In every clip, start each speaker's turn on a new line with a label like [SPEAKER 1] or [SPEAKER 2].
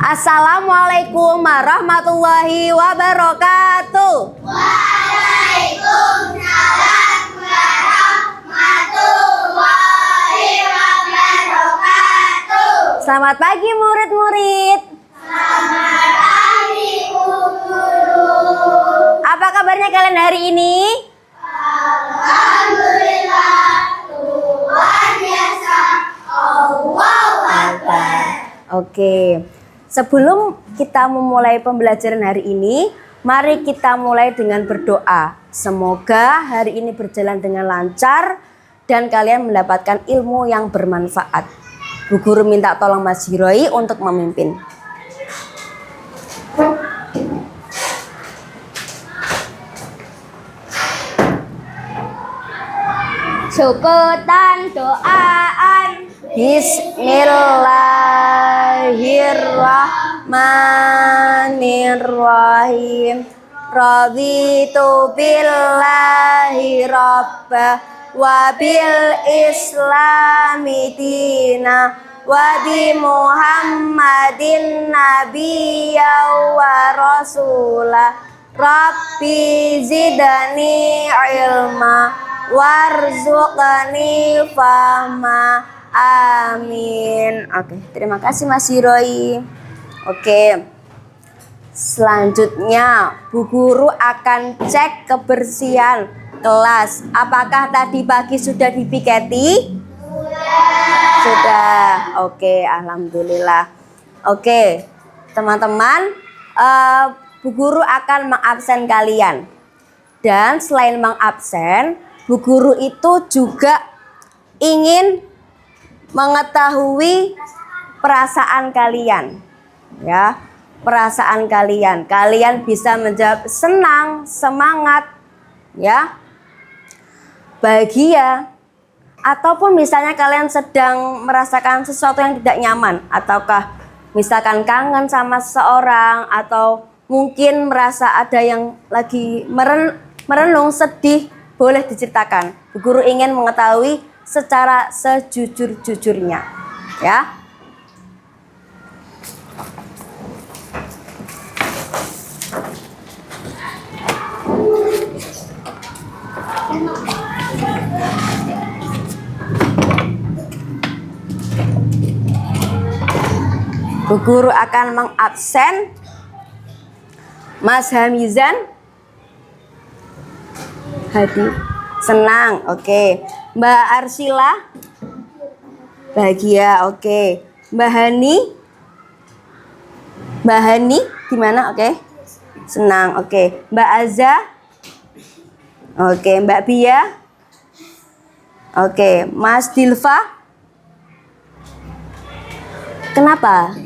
[SPEAKER 1] Assalamualaikum warahmatullahi wabarakatuh.
[SPEAKER 2] Waalaikumsalam warahmatullahi wabarakatuh.
[SPEAKER 1] Selamat pagi murid-murid.
[SPEAKER 2] Selamat pagi guru.
[SPEAKER 1] Apa kabarnya kalian hari ini?
[SPEAKER 2] Alhamdulillah, luar biasa. Allahu Akbar.
[SPEAKER 1] Oke, sebelum kita memulai pembelajaran hari ini, mari kita mulai dengan berdoa. Semoga hari ini berjalan dengan lancar dan kalian mendapatkan ilmu yang bermanfaat. Bu Guru minta tolong Mas Hiroi untuk memimpin.
[SPEAKER 2] Syukuran doaan.
[SPEAKER 1] Bismillahirrahmanirrahim. Raditu billahi rabba wa bil islami dina wa bi Muhammadin nabiyya wa rasula. Rabbi zidani ilma warzuqni fahma. Amin. Oke, terima kasih Mas Hiroi. Oke. Selanjutnya, Bu Guru akan cek kebersihan kelas. Apakah tadi pagi sudah dipiketi? Sudah. Oke, alhamdulillah. Oke, teman-teman, Bu Guru akan mengabsen kalian. Dan selain mengabsen, Bu Guru itu juga ingin mengetahui perasaan kalian, ya, perasaan kalian. Kalian bisa menjawab senang, semangat, ya, bahagia, ataupun misalnya kalian sedang merasakan sesuatu yang tidak nyaman, ataukah misalkan kangen sama seseorang, atau mungkin merasa ada yang lagi merenung, sedih, boleh diceritakan. Bu Guru ingin mengetahui secara sejujur-jujurnya, ya. Bu Guru akan mengabsen Mas Hamizan. Hadir. Senang, oke. Mbak Arsila bahagia, oke. Mbak Hani gimana? Oke. Senang, oke. Mbak Azza, oke. Mbak Bia, oke. Mas Dilfa, kenapa?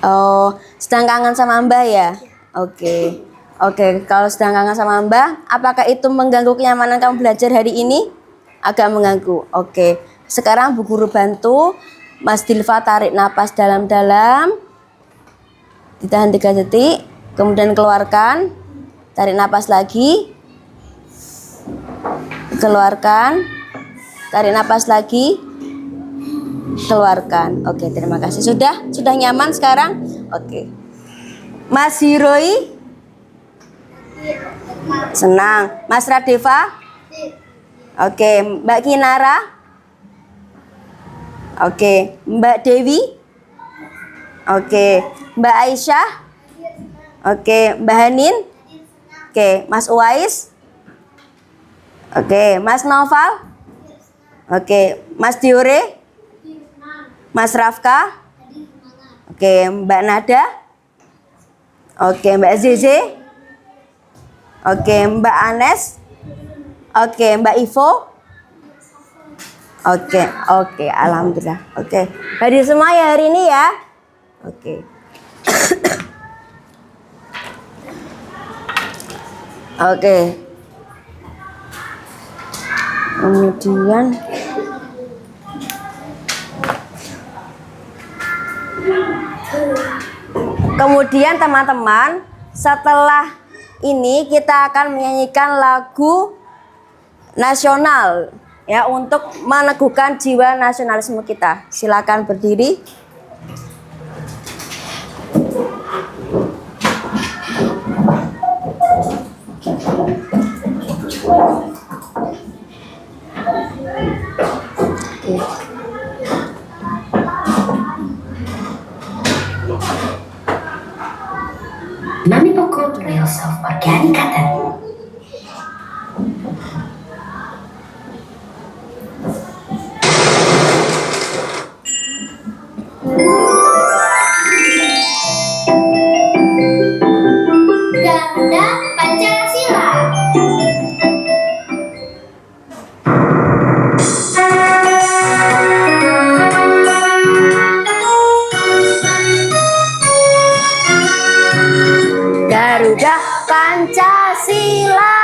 [SPEAKER 1] Oh, sedang kangen sama Mbak ya? Oke. Oke, kalau sedang kangen sama Mbak, apakah itu mengganggu kenyamanan kamu belajar hari ini? Agak mengganggu. Oke. Sekarang Bu Guru bantu Mas Dilfa tarik napas dalam-dalam. Ditahan 3 detik, kemudian keluarkan. Tarik napas lagi. Keluarkan. Tarik napas lagi. Keluarkan. Oke, terima kasih. Sudah nyaman sekarang? Oke. Mas Hiroi? Senang. Mas Radeva? Oke. Mbak Kinara? Oke. Mbak Dewi? Oke. Mbak Aisyah? Oke. Mbak Hanin? Oke. Mas Uwais? Oke. Mas Noval? Oke. Mas Diore? Mas Rafka? Oke. Mbak Nada? Oke. Mbak Zeze? Oke, Mbak Anes. Oke, Mbak Ivo. Oke, alhamdulillah. Oke. Hadir semua ya hari ini ya. Oke. Oke. Kemudian teman-teman, setelah ini kita akan menyanyikan lagu nasional ya untuk meneguhkan jiwa nasionalisme kita. Silakan berdiri.
[SPEAKER 3] Mami pokok Real Soft Organic Cotton.
[SPEAKER 2] Garuda Pancasila.
[SPEAKER 1] Garuda Pancasila,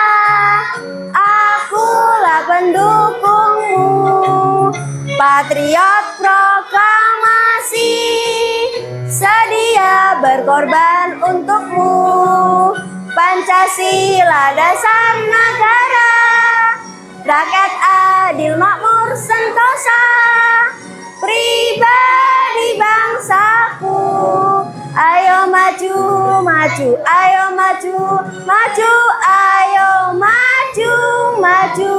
[SPEAKER 1] akulah pendukungmu, patriot proklamasi, sedia berkorban untukmu. Pancasila dasar negara, rakyat adil makmur sentosa, pribadi bangsaku. Ayo maju, maju, ayo maju, maju, ayo maju, maju.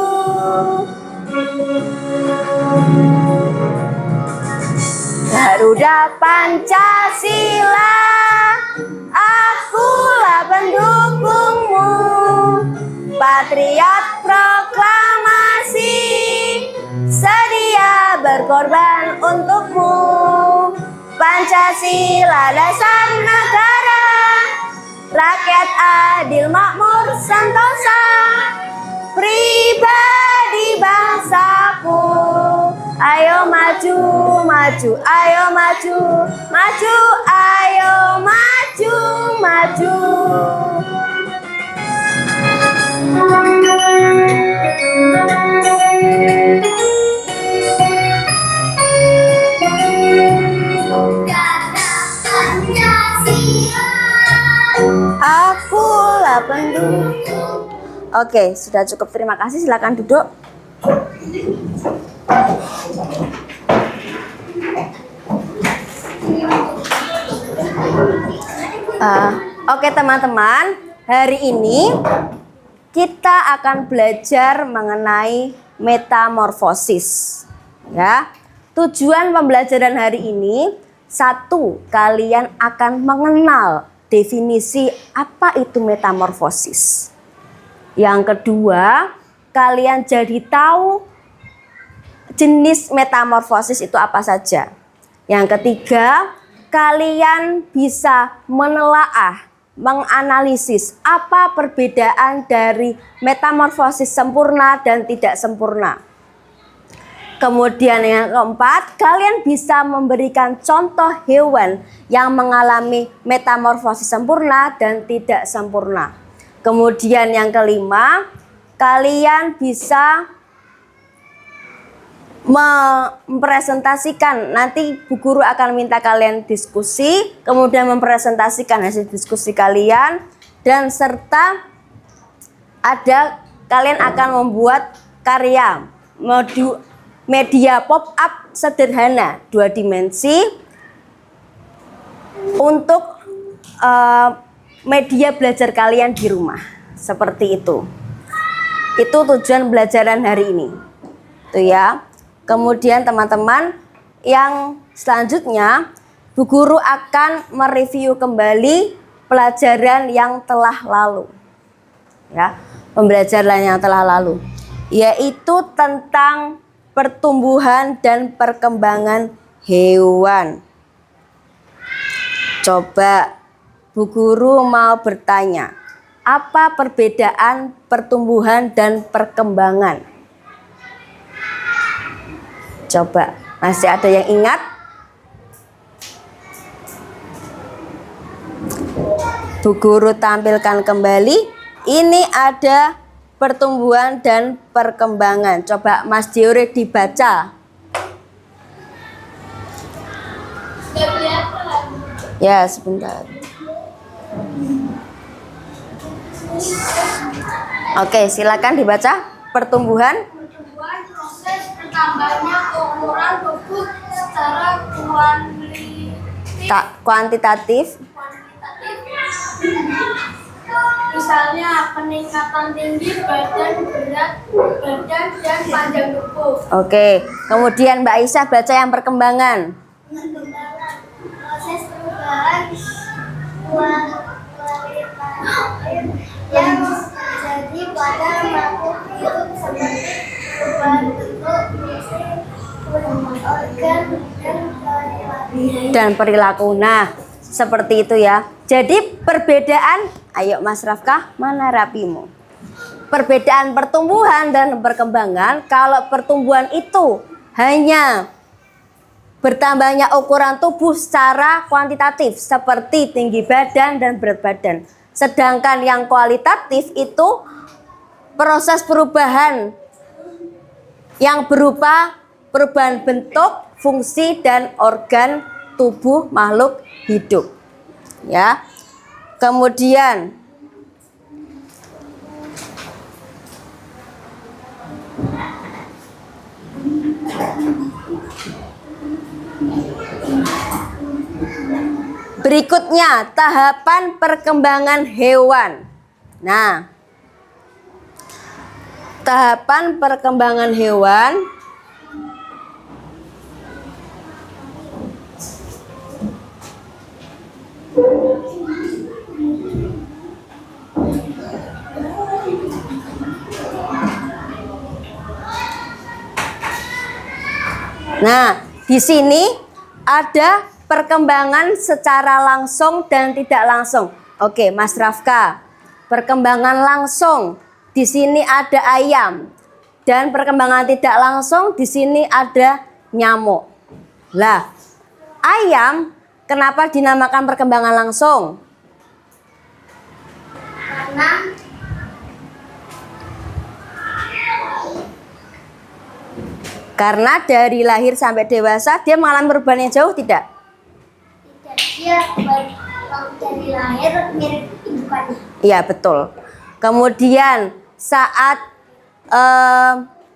[SPEAKER 1] Garuda Pancasila, akulah pendukungmu, patriot proklamasi, sedia berkorban untukmu. Pancasila dasar negara, rakyat adil makmur sentosa, pribadi bangsaku. Ayo maju, maju, ayo maju, maju, ayo maju, maju.
[SPEAKER 2] Garuda Pancasila.
[SPEAKER 1] Akulah pendukung. Oke, sudah cukup. Terima kasih. Silakan duduk. Oke teman-teman, hari ini kita akan belajar mengenai metamorfosis. Ya, tujuan pembelajaran hari ini, satu, kalian akan mengenal definisi apa itu metamorfosis. Yang kedua, kalian jadi tahu jenis metamorfosis itu apa saja. Yang ketiga, kalian bisa menelaah, menganalisis apa perbedaan dari metamorfosis sempurna dan tidak sempurna. Kemudian yang keempat, kalian bisa memberikan contoh hewan yang mengalami metamorfosis sempurna dan tidak sempurna. Kemudian yang kelima, kalian bisa mempresentasikan, nanti Bu Guru akan minta kalian diskusi, kemudian mempresentasikan hasil diskusi kalian, dan serta kalian akan membuat karya media pop-up sederhana 2 dimensi untuk media belajar kalian di rumah. Seperti itu. Itu tujuan pembelajaran hari ini. Itu ya. Kemudian teman-teman, yang selanjutnya Bu Guru akan mereview kembali pelajaran yang telah lalu. Ya, pembelajaran yang telah lalu, yaitu tentang pertumbuhan dan perkembangan hewan. Coba Bu Guru mau bertanya, apa perbedaan pertumbuhan dan perkembangan? Coba, masih ada yang ingat? Bu Guru tampilkan kembali. Ini ada pertumbuhan dan perkembangan. Coba Mas Diore dibaca. Ya, sebentar. Oke, silakan dibaca. Pertumbuhan,
[SPEAKER 2] Proses bertambahnya ukuran tubuh secara
[SPEAKER 1] Kuantitatif.
[SPEAKER 2] Misalnya peningkatan tinggi badan, berat badan, dan panjang tubuh.
[SPEAKER 1] Oke, kemudian Mbak Aisyah baca yang perkembangan.
[SPEAKER 2] Proses perubahan yang terjadi pada makhluk hidup seperti perubahan bentuk, fungsi, organ,
[SPEAKER 1] Dan perilaku. Nah, seperti itu ya. Jadi perbedaan, ayo Mas Rafkah, mana rapimu? Perbedaan pertumbuhan dan perkembangan, kalau pertumbuhan itu hanya bertambahnya ukuran tubuh secara kuantitatif seperti tinggi badan dan berat badan. Sedangkan yang kualitatif itu proses perubahan yang berupa perubahan bentuk, fungsi dan organ tubuh makhluk hidup. Ya. Kemudian berikutnya tahapan perkembangan hewan. Nah, tahapan perkembangan hewan Nah, di sini ada perkembangan secara langsung dan tidak langsung. Oke, Mas Rafka. Perkembangan langsung di sini ada ayam dan perkembangan tidak langsung di sini ada nyamuk. Lah, ayam kenapa dinamakan perkembangan langsung? Karena dari lahir sampai dewasa dia mengalami perubahan yang jauh tidak?
[SPEAKER 2] Dia dari lahir mirip indukannya.
[SPEAKER 1] Iya betul. Kemudian saat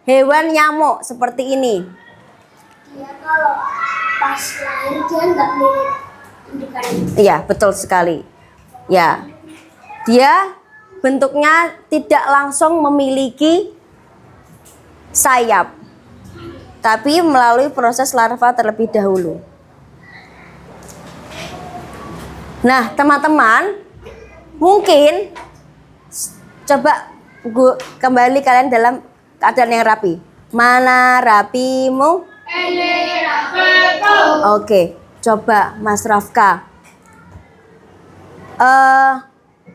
[SPEAKER 1] hewan nyamuk seperti ini,
[SPEAKER 2] Dia kalau pas lahir dia nggak mirip indukannya.
[SPEAKER 1] iya betul sekali. Ya, dia bentuknya tidak langsung memiliki sayap, tapi melalui proses larva terlebih dahulu. Nah, teman-teman, mungkin coba kembali kalian dalam keadaan yang rapi. Mana rapimu? Oke, coba Mas Rafka.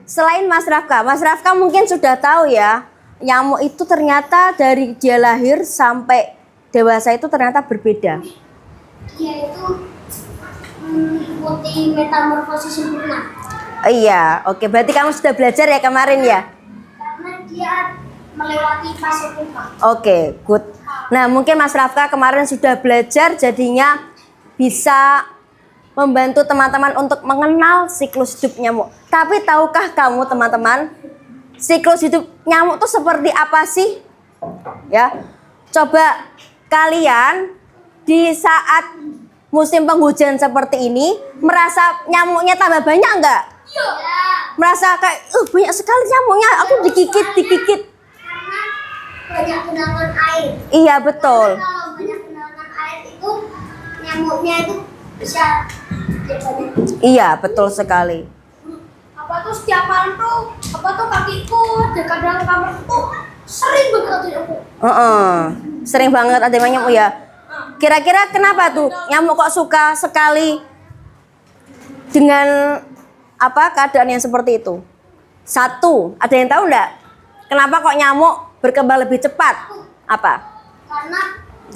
[SPEAKER 1] Selain Mas Rafka mungkin sudah tahu ya, nyamuk itu ternyata dari dia lahir sampai dewasa itu ternyata berbeda.
[SPEAKER 2] Dia itu mengikuti metamorfosis sempurna.
[SPEAKER 1] Iya, oke. Berarti kamu sudah belajar ya kemarin ya?
[SPEAKER 2] Karena dia melewati fase pupa.
[SPEAKER 1] Oke, good. Nah, mungkin Mas Rafka kemarin sudah belajar, jadinya bisa membantu teman-teman untuk mengenal siklus hidup nyamuk. Tapi tahukah kamu teman-teman, siklus hidup nyamuk itu seperti apa sih? Ya, coba kalian di saat musim penghujan seperti ini merasa nyamuknya tambah banyak enggak?
[SPEAKER 2] Iya.
[SPEAKER 1] Merasa kayak banyak sekali nyamuknya, aku digigit.
[SPEAKER 2] Karena banyak genangan air.
[SPEAKER 1] Iya betul.
[SPEAKER 2] Kalau banyak genangan air itu nyamuknya itu bisa banyak.
[SPEAKER 1] Iya betul sekali.
[SPEAKER 2] Apa tuh setiap malam tuh kakiku dekat dalam kamar tuh sering banget ada nyamuk.
[SPEAKER 1] Sering banget ada nyamuk ya. Kira-kira kenapa tuh nyamuk kok suka sekali dengan keadaan yang seperti itu? Satu, ada yang tahu enggak? Kenapa kok nyamuk berkembang lebih cepat? Apa?
[SPEAKER 2] Karena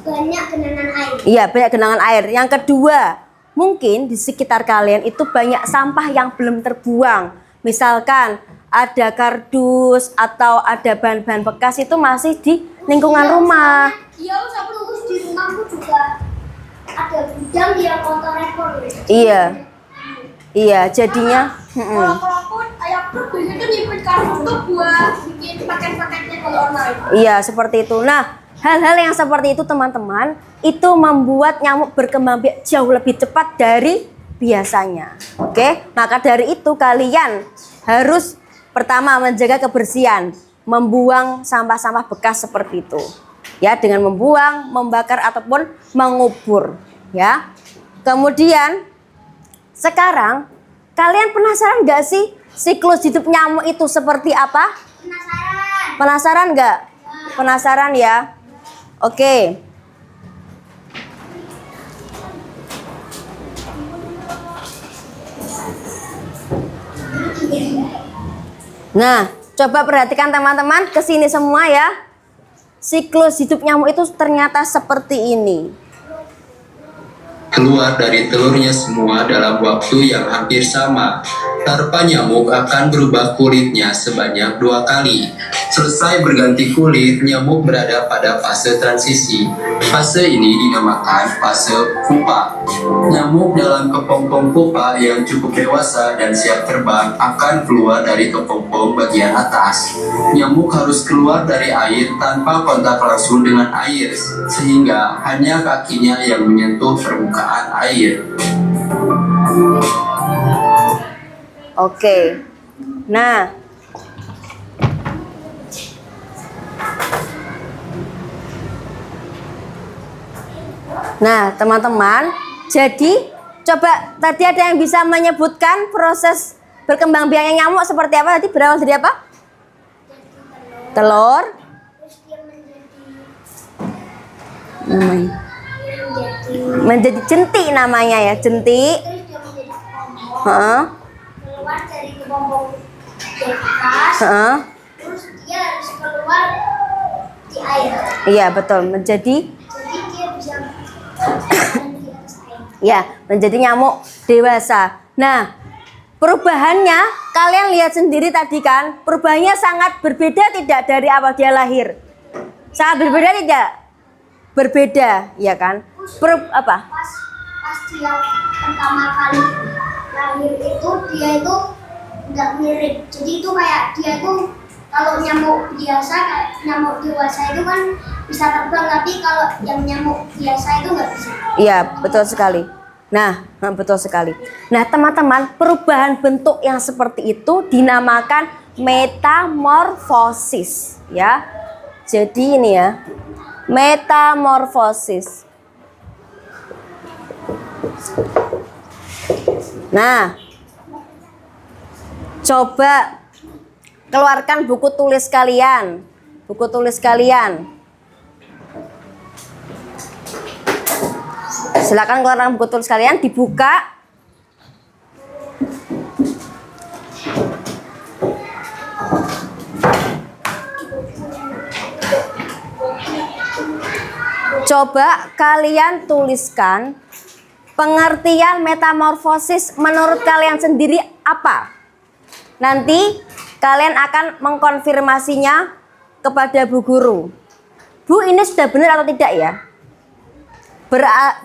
[SPEAKER 2] banyak genangan air.
[SPEAKER 1] Iya, banyak genangan air. Yang kedua, mungkin di sekitar kalian itu banyak sampah yang belum terbuang. Misalkan ada kardus atau ada bahan-bahan bekas itu masih di lingkungan rumah.
[SPEAKER 2] Iya, terus di rumahku juga ada gudang yang kotor-kotor.
[SPEAKER 1] Iya, jadinya.
[SPEAKER 2] Kalau aku ayamku biasanya tuh nyimpen kardus tuh buat bikin paket-paketnya kalau online.
[SPEAKER 1] Iya, seperti itu. Nah, Hal-hal yang seperti itu teman-teman, itu membuat nyamuk berkembang biak jauh lebih cepat dari biasanya. Oke, maka dari itu kalian harus pertama menjaga kebersihan, membuang sampah-sampah bekas seperti itu. Ya, dengan membuang, membakar ataupun mengubur, ya. Kemudian sekarang kalian penasaran nggak sih siklus hidup nyamuk itu seperti apa?
[SPEAKER 2] Penasaran?
[SPEAKER 1] Penasaran nggak? Penasaran ya? Oke. Nah, coba perhatikan teman-teman ke sini semua ya. Siklus hidup nyamuk itu ternyata seperti ini.
[SPEAKER 4] Keluar dari telurnya semua dalam waktu yang hampir sama. Larva nyamuk akan berubah kulitnya sebanyak 2 kali. Selesai berganti kulit, nyamuk berada pada fase transisi. Fase ini dinamakan fase pupa. Nyamuk dalam kepompong pupa yang cukup dewasa dan siap terbang akan keluar dari kepompong bagian atas. Nyamuk harus keluar dari air tanpa kontak langsung dengan air, sehingga hanya kakinya yang menyentuh permukaan air.
[SPEAKER 1] Oke. Nah, teman-teman, jadi coba tadi ada yang bisa menyebutkan proses berkembang biaknya nyamuk seperti apa? Tadi berawal dari apa? Telur.
[SPEAKER 2] Terus dia
[SPEAKER 1] Namanya. Menjadi jentik namanya ya, jentik.
[SPEAKER 2] terus dia menjadi kepompong.
[SPEAKER 1] Heeh.
[SPEAKER 2] Keluar dari kepompong di atas.
[SPEAKER 1] Heeh.
[SPEAKER 2] Terus dia harus keluar di air.
[SPEAKER 1] Iya, betul. Menjadi
[SPEAKER 2] Jadi dia bisa jalan di atas air.
[SPEAKER 1] ya, menjadi nyamuk dewasa. Nah, perubahannya kalian lihat sendiri tadi kan, perubahannya sangat berbeda tidak dari awal dia lahir? Sangat berbeda tidak? Berbeda, ya kan? Apa?
[SPEAKER 2] Pas dia pertama kali lahir itu dia itu nggak mirip. Jadi itu kayak dia itu kalau nyamuk biasa kayak nyamuk dewasa itu kan bisa terbang, tapi kalau yang nyamuk biasa itu nggak bisa.
[SPEAKER 1] Iya, betul sekali. Nah, betul sekali. Nah, teman-teman, perubahan bentuk yang seperti itu dinamakan metamorfosis, ya. Jadi ini ya, metamorfosis. Nah, coba keluarkan buku tulis kalian. Buku tulis kalian. Silakan keluarkan buku tulis kalian, dibuka. Coba kalian tuliskan pengertian metamorfosis menurut kalian sendiri apa? Nanti kalian akan mengkonfirmasinya kepada Bu Guru. Bu, ini sudah benar atau tidak ya?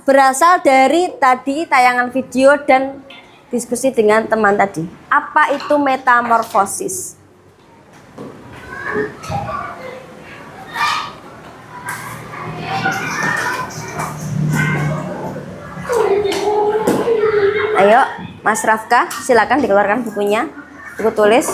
[SPEAKER 1] Berasal dari tadi tayangan video dan diskusi dengan teman tadi. Apa itu metamorfosis? Ayo, Mas Rafka, silakan dikeluarkan bukunya, buku tulis.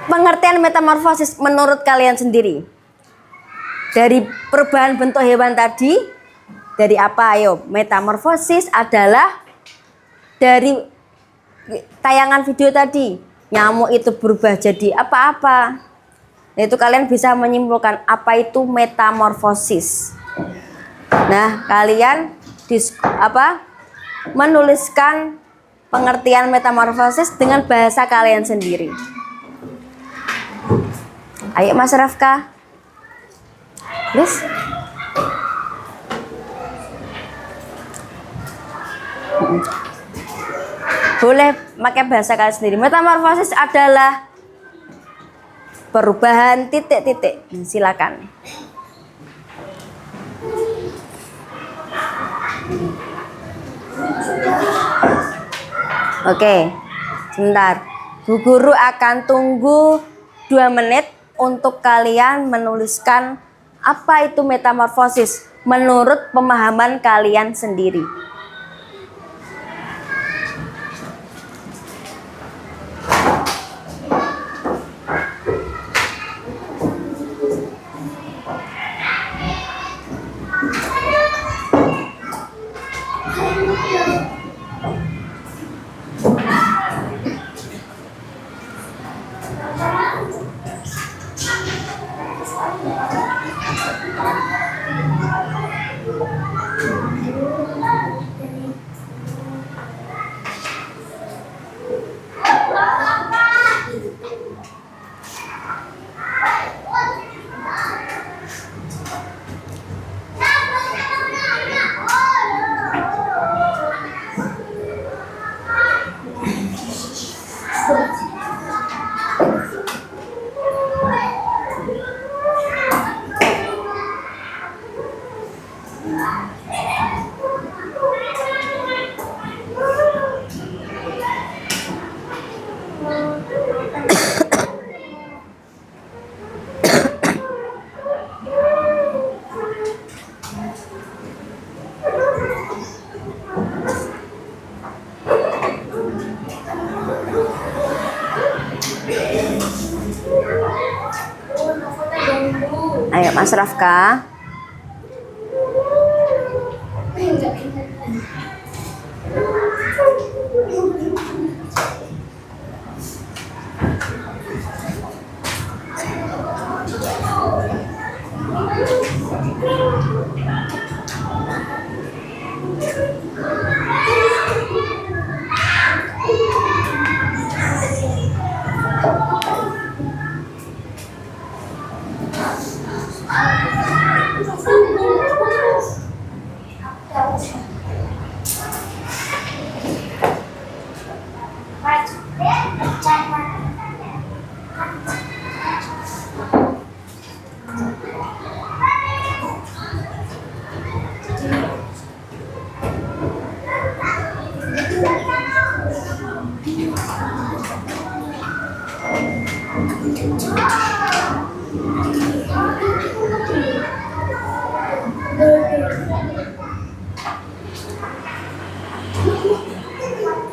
[SPEAKER 1] Pengertian metamorfosis menurut kalian sendiri dari perubahan bentuk hewan tadi, dari apa? Ayo, metamorfosis adalah dari tayangan video tadi, nyamuk itu berubah jadi apa-apa. Itu kalian bisa menyimpulkan apa itu metamorfosis. Nah, kalian menuliskan pengertian metamorfosis dengan bahasa kalian sendiri. Ayo Mas Rafka, please. Boleh pakai bahasa kalian sendiri. Metamorfosis adalah perubahan titik-titik. Silakan. Oke, sebentar. Bu Guru akan tunggu 2 menit untuk kalian menuliskan apa itu metamorfosis menurut pemahaman kalian sendiri. Ayo Mas Rafka.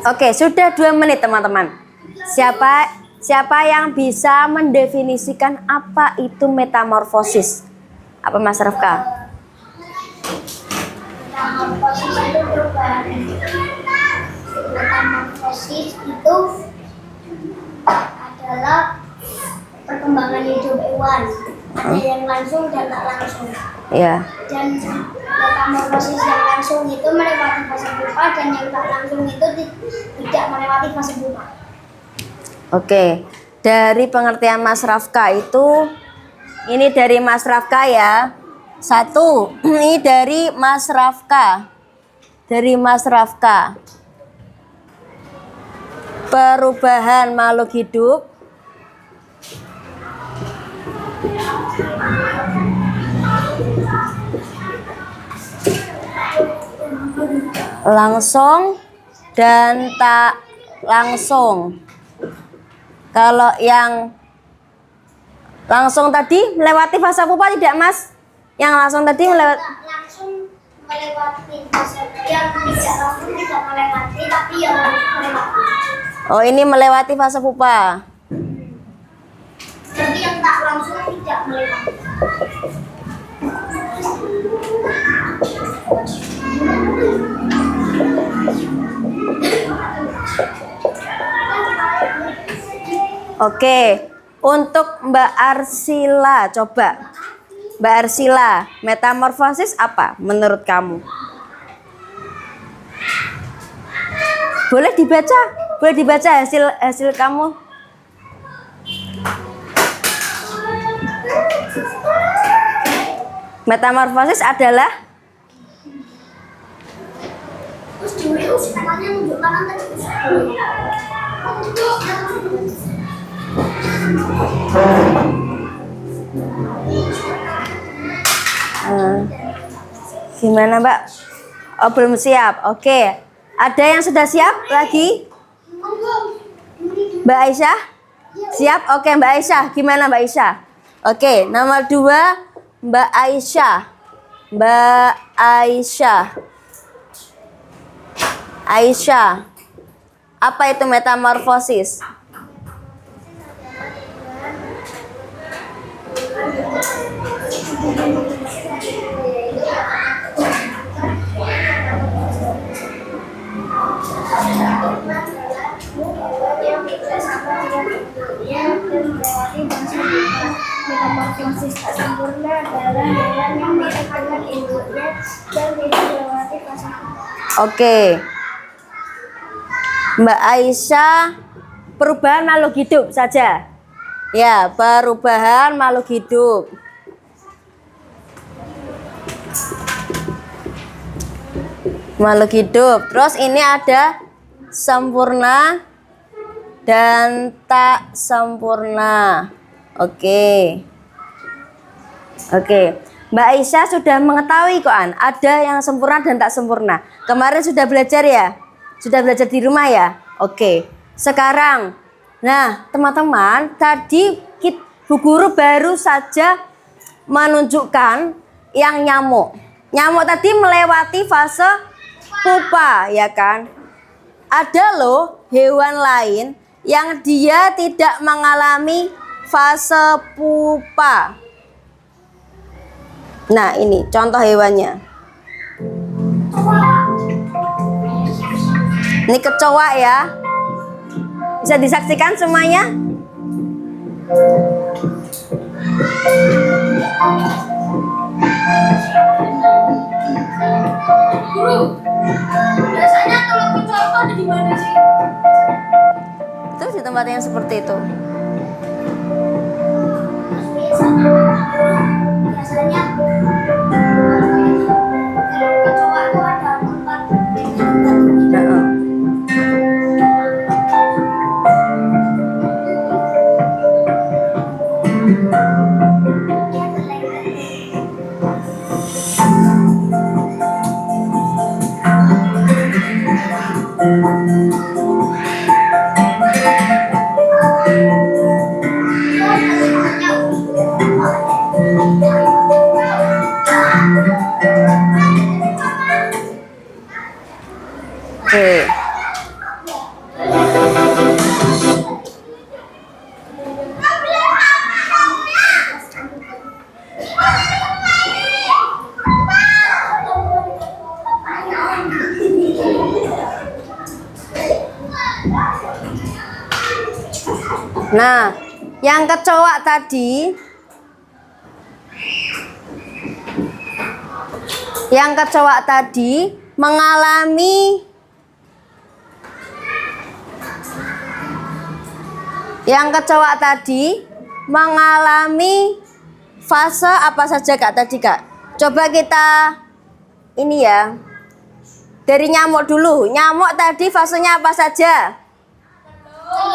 [SPEAKER 1] Oke, sudah 2 menit teman-teman. Siapa yang bisa mendefinisikan apa itu metamorfosis? Apa Mas Rafka?
[SPEAKER 2] Metamorfosis itu perubahan. Metamorfosis itu adalah perkembangan hidup hewan. Ada yang langsung dan tak langsung.
[SPEAKER 1] Ya.
[SPEAKER 2] Dan metamorfosis yang langsung itu melewati fase pupa dan yang tak langsung itu tidak melewati fase pupa.
[SPEAKER 1] Oke. Dari pengertian Mas Rafka itu, ini dari Mas Rafka ya. 1, ini dari Mas Rafka. Dari Mas Rafka. Perubahan makhluk hidup langsung dan tak langsung. Kalau yang langsung tadi melewati fase pupa tidak Mas? Yang langsung tadi melewati
[SPEAKER 2] Langsung melewati fase yang tidak langsung tidak melewati tapi yang melewati.
[SPEAKER 1] Oh, ini melewati fase pupa.
[SPEAKER 2] Jadi yang tak langsung tidak melewati.
[SPEAKER 1] Oke, untuk Mbak Arsila, coba Mbak Arsila, metamorfosis apa menurut kamu? Boleh dibaca hasil kamu. Metamorfosis adalah
[SPEAKER 2] Terus Juri katanya nunjuk tangan tadi.
[SPEAKER 1] Gimana Mbak? Oh belum siap. Oke. Ada yang sudah siap lagi? Mbak Aisyah? Siap? Oke Mbak Aisyah. Gimana Mbak Aisyah? Oke, nomor 2 Mbak Aisyah. Mbak Aisyah. Aisyah. Apa itu metamorfosis?
[SPEAKER 2] Metamorfosis tak sempurna adalah hewan yang mirip dengan induknya dan tidak melewati fase.
[SPEAKER 1] Oke. Mbak Aisyah, perubahan makhluk hidup saja. Ya, perubahan makhluk hidup. Makhluk hidup. Terus ini ada sempurna dan tak sempurna. Oke. Oke. Mbak Aisyah sudah mengetahui koan, ada yang sempurna dan tak sempurna. Kemarin sudah belajar ya? Sudah belajar di rumah ya? Oke. Sekarang, nah teman-teman, tadi Bu Guru baru saja menunjukkan yang nyamuk. Nyamuk tadi melewati fase pupa, ya kan? Ada loh hewan lain yang dia tidak mengalami fase pupa. Nah, ini contoh hewannya. Ini kecoa ya. Bisa disaksikan semuanya?
[SPEAKER 2] Guru, biasanya kalau kecoa itu ada di mana sih?
[SPEAKER 1] Itu di tempat yang seperti itu.
[SPEAKER 2] Biasanya kalau kecoa itu ada tempat.
[SPEAKER 1] Heeh. Oke. Nah, yang kecoa tadi, mengalami fase apa saja Kak tadi Kak? Coba kita ini ya. Dari nyamuk dulu. Nyamuk tadi fasenya apa saja?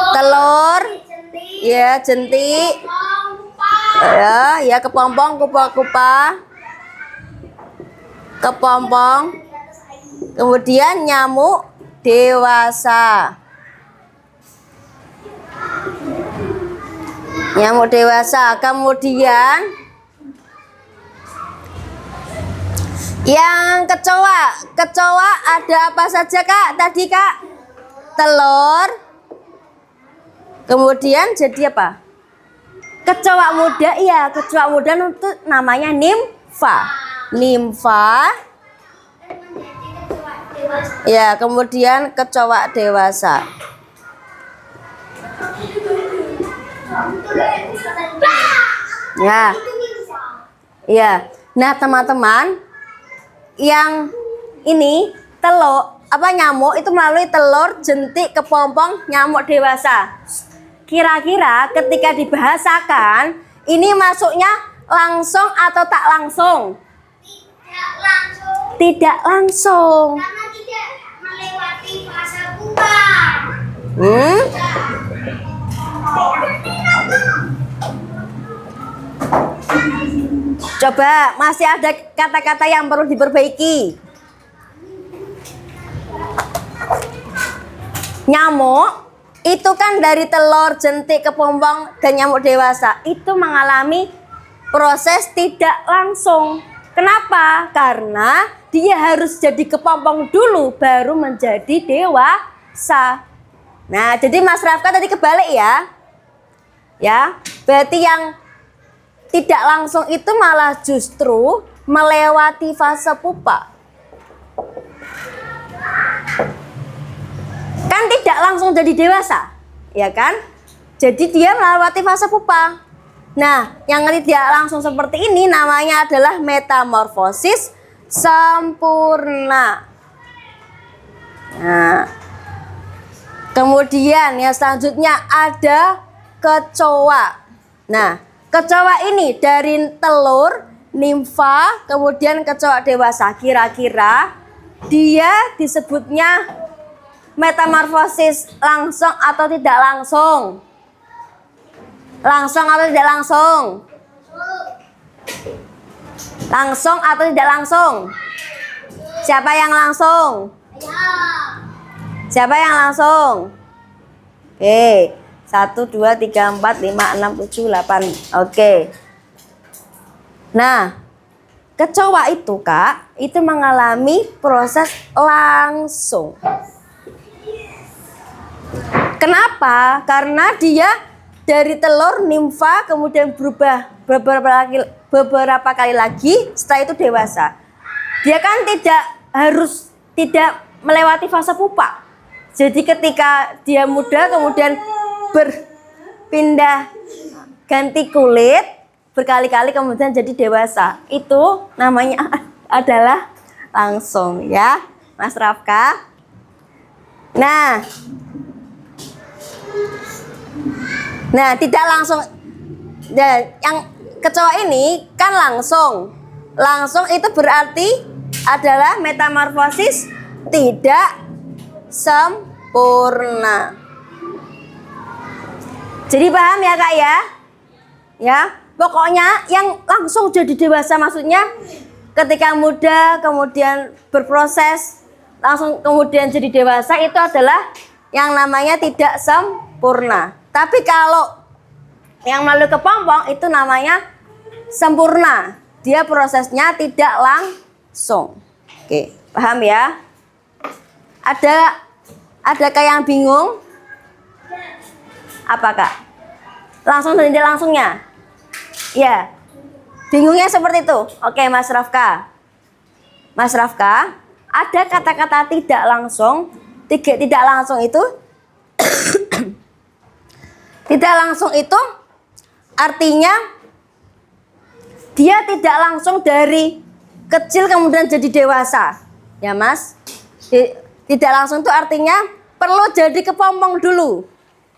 [SPEAKER 1] Telur, ya jentik, ya kepompong, kupa-kupa, kepompong. Kemudian nyamuk dewasa. Nyamuk dewasa. Kemudian yang kecoa ada apa saja Kak? Tadi Kak? Telur. Kemudian jadi apa? Kecoa muda, iya kecoa muda itu namanya nimfa. Ya, kemudian kecoa dewasa. Ya. Ya. Nah, teman-teman, yang ini nyamuk itu melalui telur, jentik, kepompong, nyamuk dewasa. Kira-kira ketika dibahasakan, ini masuknya langsung atau tak langsung?
[SPEAKER 2] Tidak langsung.
[SPEAKER 1] Tidak langsung.
[SPEAKER 2] Karena tidak
[SPEAKER 1] Hmm? Coba, masih ada kata-kata yang perlu diperbaiki. Nyamuk itu kan dari telur, jentik, kepompong, dan nyamuk dewasa itu mengalami proses tidak langsung. Kenapa? Karena dia harus jadi kepompong dulu baru menjadi dewasa. Nah, jadi Mas Rafka tadi kebalik ya. Ya, berarti yang tidak langsung itu malah justru melewati fase pupa. Kan tidak langsung jadi dewasa, ya kan? Jadi dia melewati fase pupa. Nah, yang tidak langsung seperti ini namanya adalah metamorfosis sempurna. Nah, kemudian yang selanjutnya ada kecoa. Nah, kecoa ini dari telur, nimfa, kemudian kecoa dewasa. Kira-kira dia disebutnya metamorfosis langsung atau tidak langsung? Langsung atau tidak langsung? Langsung atau tidak langsung? Siapa yang langsung? Siapa yang langsung? Oke, 1, 2, 3, 4, 5, 6, 7, 8. Oke. Nah, kecoa itu Kak, itu mengalami proses langsung. Kenapa? Karena dia dari telur, nimfa, kemudian berubah beberapa kali lagi, setelah itu dewasa. Dia kan tidak melewati fase pupa. Jadi ketika dia muda kemudian berpindah ganti kulit berkali-kali kemudian jadi dewasa. Itu namanya adalah langsung ya, Mas Rafka. Nah, tidak langsung. Dan yang kecoa ini kan langsung. Langsung itu berarti adalah metamorfosis tidak sempurna. Jadi paham ya Kak ya? Ya, pokoknya yang langsung jadi dewasa maksudnya ketika muda kemudian berproses langsung kemudian jadi dewasa itu adalah yang namanya tidak sempurna. Tapi kalau yang melalui kepompong itu namanya sempurna. Dia prosesnya tidak langsung. Oke, paham ya? Adakah yang bingung? Apa Kak? Langsung dan tidak langsungnya? Ya. Bingungnya seperti itu. Oke, Mas Rafka. Mas Rafka, ada kata-kata tidak langsung. Tidak langsung itu tidak langsung itu artinya dia tidak langsung dari kecil kemudian jadi dewasa. Ya Mas? Tidak langsung itu artinya perlu jadi kepompong dulu.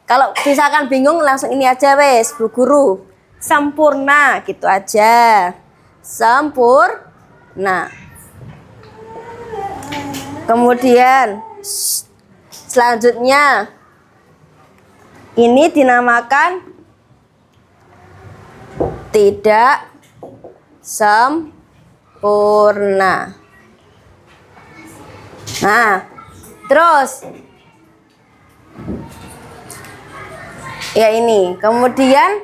[SPEAKER 1] Kalau misalkan bingung langsung ini aja wes Bu Guru. Sempurna gitu aja. Sempurna. Kemudian selanjutnya ini dinamakan tidak sempurna. Nah, terus ya ini. Kemudian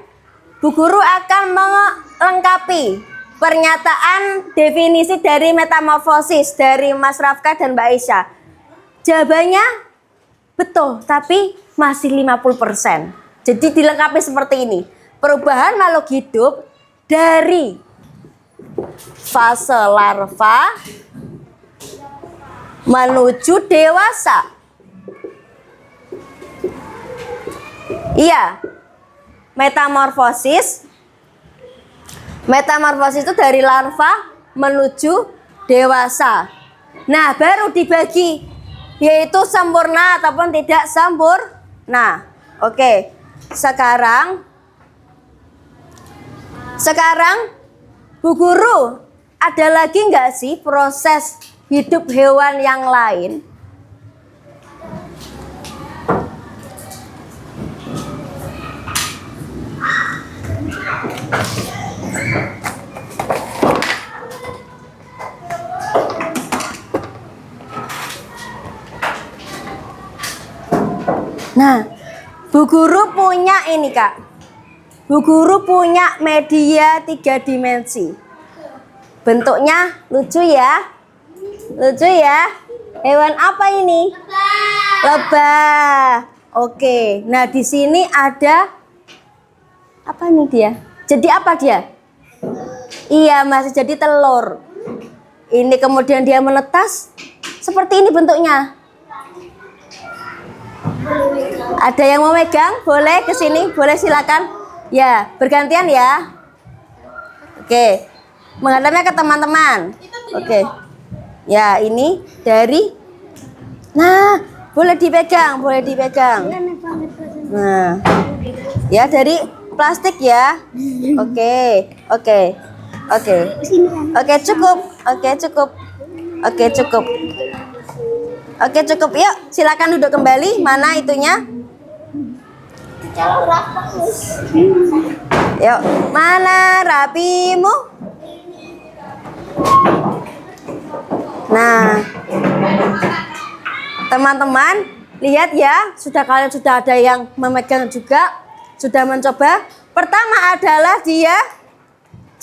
[SPEAKER 1] Bu Guru akan melengkapi pernyataan definisi dari metamorfosis dari Mas Rafka dan Mbak Aisyah. Jawabannya betul, tapi masih 50%. Jadi dilengkapi seperti ini. Perubahan makhluk hidup dari fase larva menuju dewasa. Iya. Metamorfosis itu dari larva menuju dewasa. Nah, baru dibagi yaitu sempurna ataupun tidak sempurna. Oke. Sekarang Bu Guru, ada lagi nggak sih proses hidup hewan yang lain? Nah, Bu Guru punya ini Kak. Bu Guru punya media 3 dimensi. Bentuknya lucu ya. Lucu ya. Hewan apa ini? Lebah. Oke. Nah, di sini ada apa nih dia? Jadi apa dia? Iya, masih jadi telur. Ini kemudian dia menetas. Seperti ini bentuknya. Ada yang mau megang? Boleh ke sini? Boleh silakan. Ya, bergantian ya. Oke. Menghadapnya ke teman-teman. Oke. Ya, ini dari. Nah, boleh dipegang, boleh dipegang. Nah, ya dari plastik ya. Oke, oke, oke, oke cukup, oke cukup, oke cukup, oke cukup. Yuk, silakan duduk kembali. Mana itunya? Yuk, mana rapimu? Nah, teman-teman lihat ya, kalian sudah ada yang memegang juga, sudah mencoba. Pertama adalah dia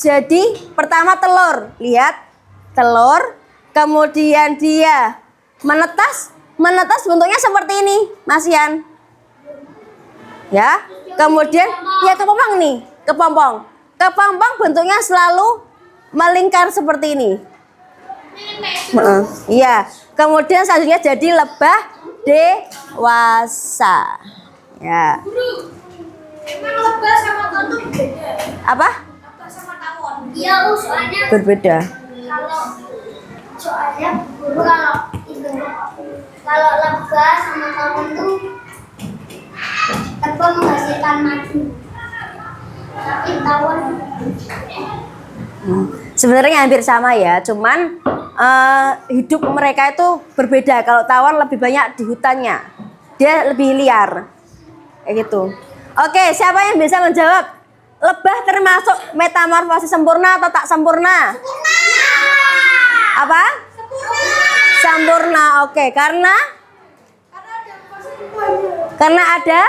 [SPEAKER 1] jadi pertama telur, lihat telur, kemudian dia menetas bentuknya seperti ini, Mas Yan. Ya, kemudian ya kepompong nih, kepompong bentuknya selalu melingkar seperti ini. Iya, kemudian selanjutnya jadi lebah dewasa. Ya.
[SPEAKER 2] Emang lebah sama tawon tuh beda.
[SPEAKER 1] Apa?
[SPEAKER 2] Lebah sama tawon. Iya, soalnya
[SPEAKER 1] Berbeda.
[SPEAKER 2] soalnya guru kalau lebah sama tawon tuh lebah menghasilkan madu. Tapi tawon
[SPEAKER 1] Sebenarnya hampir sama ya, cuman hidup mereka itu berbeda. Kalau tawon lebih banyak di hutannya, dia lebih liar, kayak gitu. Oke, siapa yang bisa menjawab? Lebah termasuk metamorfosis sempurna atau tak sempurna? Apa? Sempurna. Oke, karena ada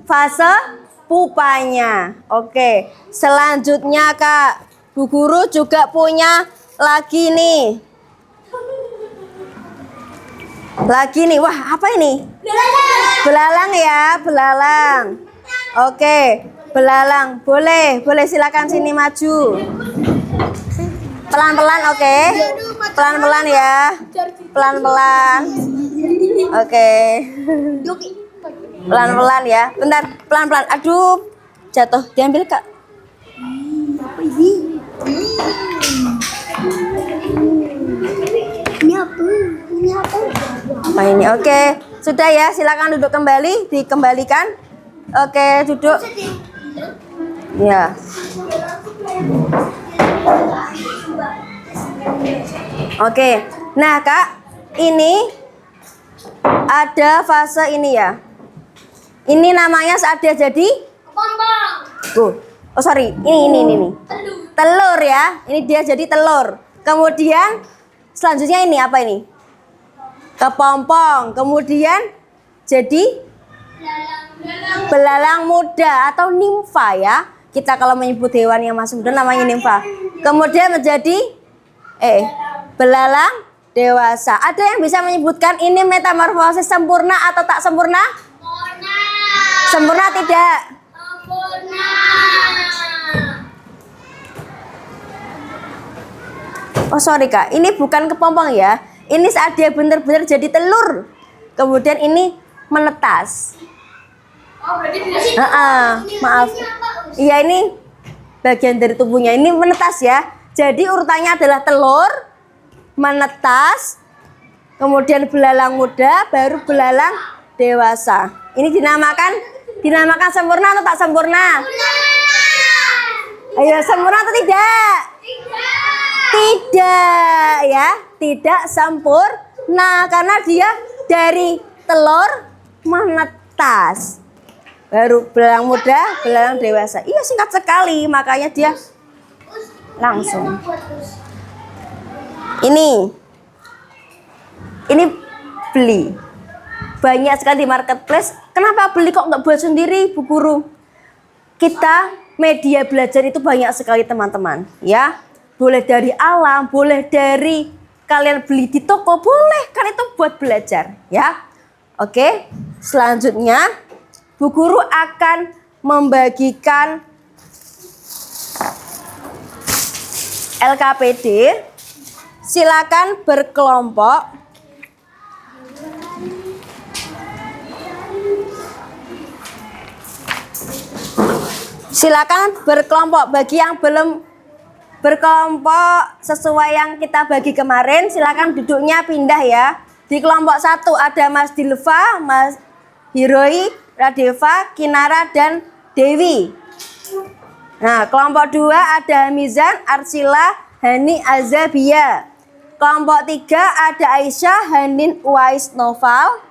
[SPEAKER 1] fase pupanya. Oke, selanjutnya Kak, Bu Guru juga punya lagi nih. Wah apa ini? Belalang ya, belalang. Oke, belalang. Boleh silakan sini maju. Pelan-pelan, oke. Pelan-pelan ya. Pelan-pelan. Oke. Pelan-pelan ya. Bentar, pelan-pelan. Aduh, jatuh. Diambil Kak.
[SPEAKER 2] apa ini? Ini apa? Ini apa?
[SPEAKER 1] Apa ini? Oke, sudah ya. Silakan duduk kembali. Dikembalikan. Oke, duduk. Ya. Oke. Nah, Kak, ini ada fase ini ya. Ini namanya saat dia jadi
[SPEAKER 2] Kepompong.
[SPEAKER 1] Oh sorry, ini. Telur ya. Ini dia jadi telur. Kemudian selanjutnya ini apa ini? Kepompong. Kemudian jadi belalang muda atau nimfa ya. Kita kalau menyebut hewan yang masih muda namanya nimfa. Kemudian menjadi belalang dewasa. Ada yang bisa menyebutkan ini metamorfosis sempurna atau tak sempurna? Sempurna tidak?
[SPEAKER 2] Sempurna.
[SPEAKER 1] Oh sorry Kak, ini bukan kepompong ya. Ini saat dia benar-benar jadi telur. Kemudian ini menetas.
[SPEAKER 2] Oh, berarti tidak.
[SPEAKER 1] Maaf. Iya ini bagian dari tubuhnya. Ini menetas ya. Jadi urutannya adalah telur, menetas, kemudian belalang muda, baru belalang dewasa. Ini dinamakan sempurna atau tak sempurna? Ayo sempurna atau tidak? Tidak ya, tidak sempurna karena dia dari telur menetas. Baru belalang muda, belalang dewasa. Iya singkat sekali, makanya dia langsung. Ini beli banyak sekali di marketplace. Kenapa beli kok nggak buat sendiri, Bu Guru? Kita media belajar itu banyak sekali teman-teman, ya. Boleh dari alam, boleh dari kalian beli di toko, boleh kan itu buat belajar, ya. Oke, selanjutnya Bu Guru akan membagikan LKPD. Silakan berkelompok. Silakan berkelompok. Bagi yang belum berkelompok sesuai yang kita bagi kemarin, silakan duduknya pindah ya. Di kelompok 1 ada Mas Dilva, Mas Hiroi, Radeva, Kinara, dan Dewi. Nah, kelompok 2 ada Mizan, Arsila, Hani, Azabia. Kelompok 3 ada Aisyah, Hanin, Uwais, Noval.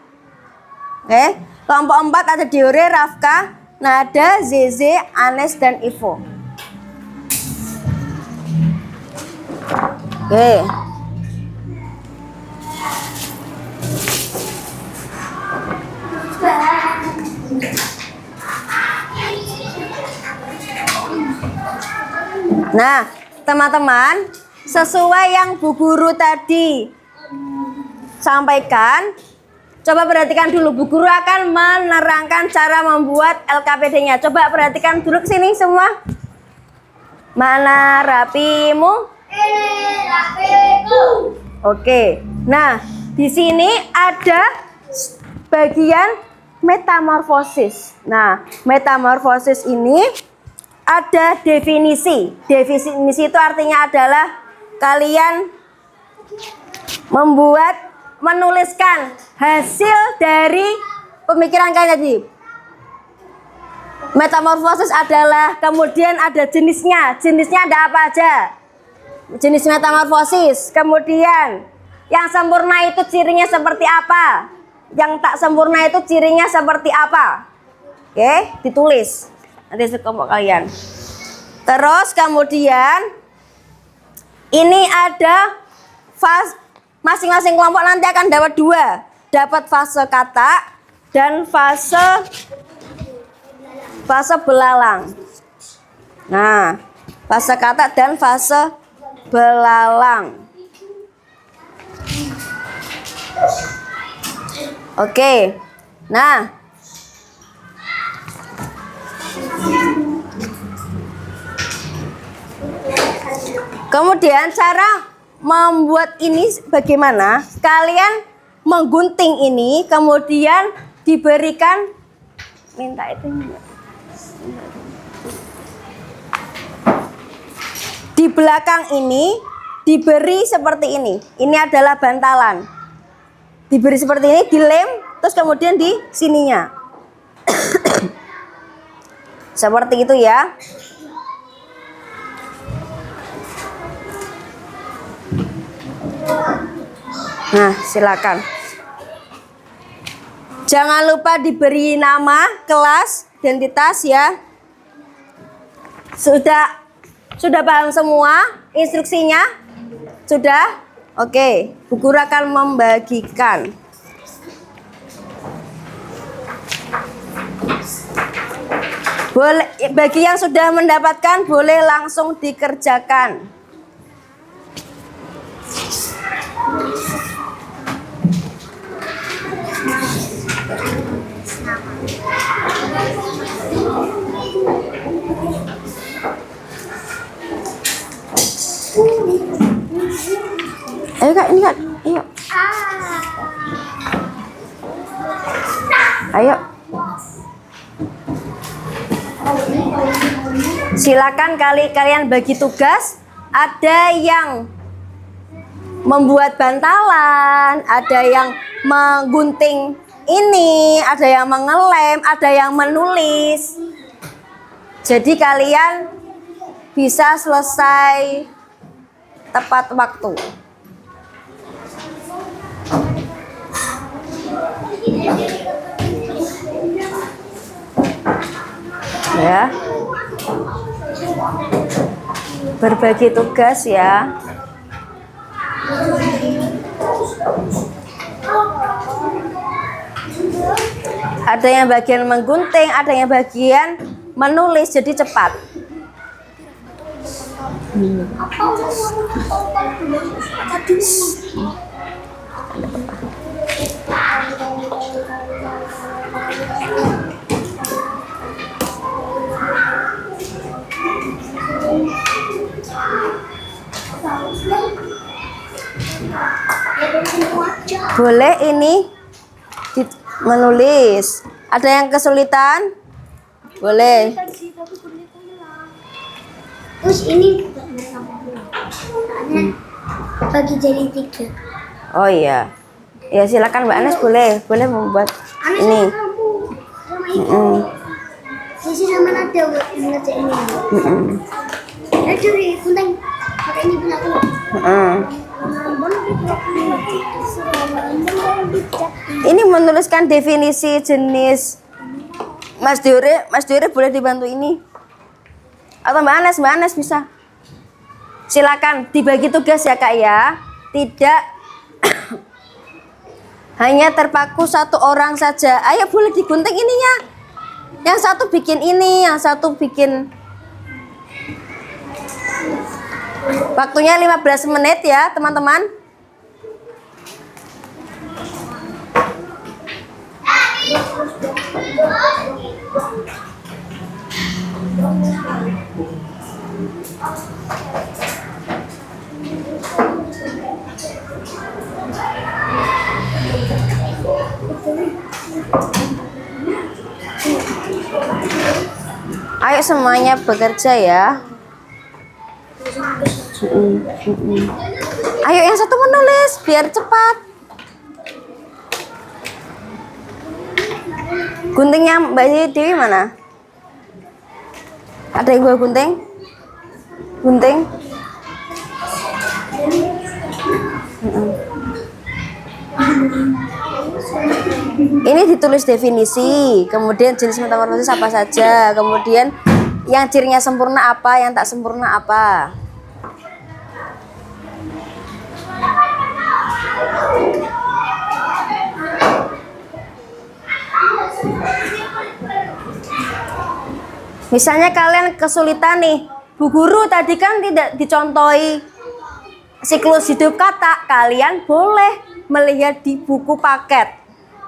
[SPEAKER 1] Oke. Kelompok 4 ada Diore, Rafka, Nada, Zeze, Anes, dan Ivo. Oke. Nah, teman-teman, sesuai yang Bu Guru tadi sampaikan, coba perhatikan dulu. Bu Guru akan menerangkan cara membuat LKPD-nya. Coba perhatikan dulu ke sini semua. Mana rapimu?
[SPEAKER 2] Ini rapiku.
[SPEAKER 1] Oke. Nah, di sini ada bagian metamorfosis. Nah, metamorfosis ini ada definisi. Definisi itu artinya adalah kalian menuliskan hasil dari pemikiran kalian tadi. Metamorfosis adalah, kemudian ada jenisnya. Jenisnya ada apa aja? Jenis metamorfosis. Kemudian yang sempurna itu cirinya seperti apa? Yang tak sempurna itu cirinya seperti apa? Oke, ditulis nanti sekelompok kalian. Terus kemudian ini ada masing-masing kelompok nanti akan dapat 2. Dapat fase kata dan fase belalang. Nah, fase kata dan fase belalang. Oke. Nah, kemudian cara membuat ini bagaimana? Kalian menggunting ini, kemudian diberikan, minta itu. Di belakang ini diberi seperti ini. Ini adalah bantalan. Diberi seperti ini, dilem, terus kemudian di sininya. Seperti itu ya. Nah, silakan. Jangan lupa diberi nama, kelas, identitas ya. Sudah paham semua instruksinya? Sudah? Oke, Bu Guru akan membagikan. Boleh, bagi yang sudah mendapatkan boleh langsung dikerjakan. Ayo Kak, ini Kak, ayo. Ayo. Silakan kalian bagi tugas. Ada yang membuat bantalan, ada yang menggunting ini, ada yang mengelem, ada yang menulis. Jadi kalian bisa selesai tepat waktu. Ya. Berbagi tugas ya. Ada yang bagian menggunting, ada yang bagian menulis, jadi cepat. Boleh ini menulis. Ada yang kesulitan? Boleh.
[SPEAKER 2] Terus ini bagi jadi 3.
[SPEAKER 1] Oh iya. Ya silakan Mbak Anes, boleh membuat ini.
[SPEAKER 2] Sama itu. Sisi sama Nada buat ngerjain ini. Aduh, gunting. Pakai ini punya aku.
[SPEAKER 1] Ini menuliskan definisi jenis. Mas Diore boleh dibantu ini. Atau Mbak Anes bisa. Silakan dibagi tugas ya Kak ya. Tidak hanya terpaku satu orang saja. Ayo boleh digunting ininya. Yang satu bikin ini, yang satu bikin. Waktunya 15 menit ya teman-teman. Ayo semuanya bekerja ya. Ayo yang satu menulis biar cepat. Guntingnya Mbak Dewi mana? Ada yang gua gunting? Gunting? Ini ditulis definisi, kemudian jenis metamorfosis apa saja, kemudian yang cirinya sempurna apa, yang tak sempurna apa. Misalnya kalian kesulitan nih, Bu Guru tadi kan tidak dicontohi siklus hidup kata, kalian boleh melihat di buku paket.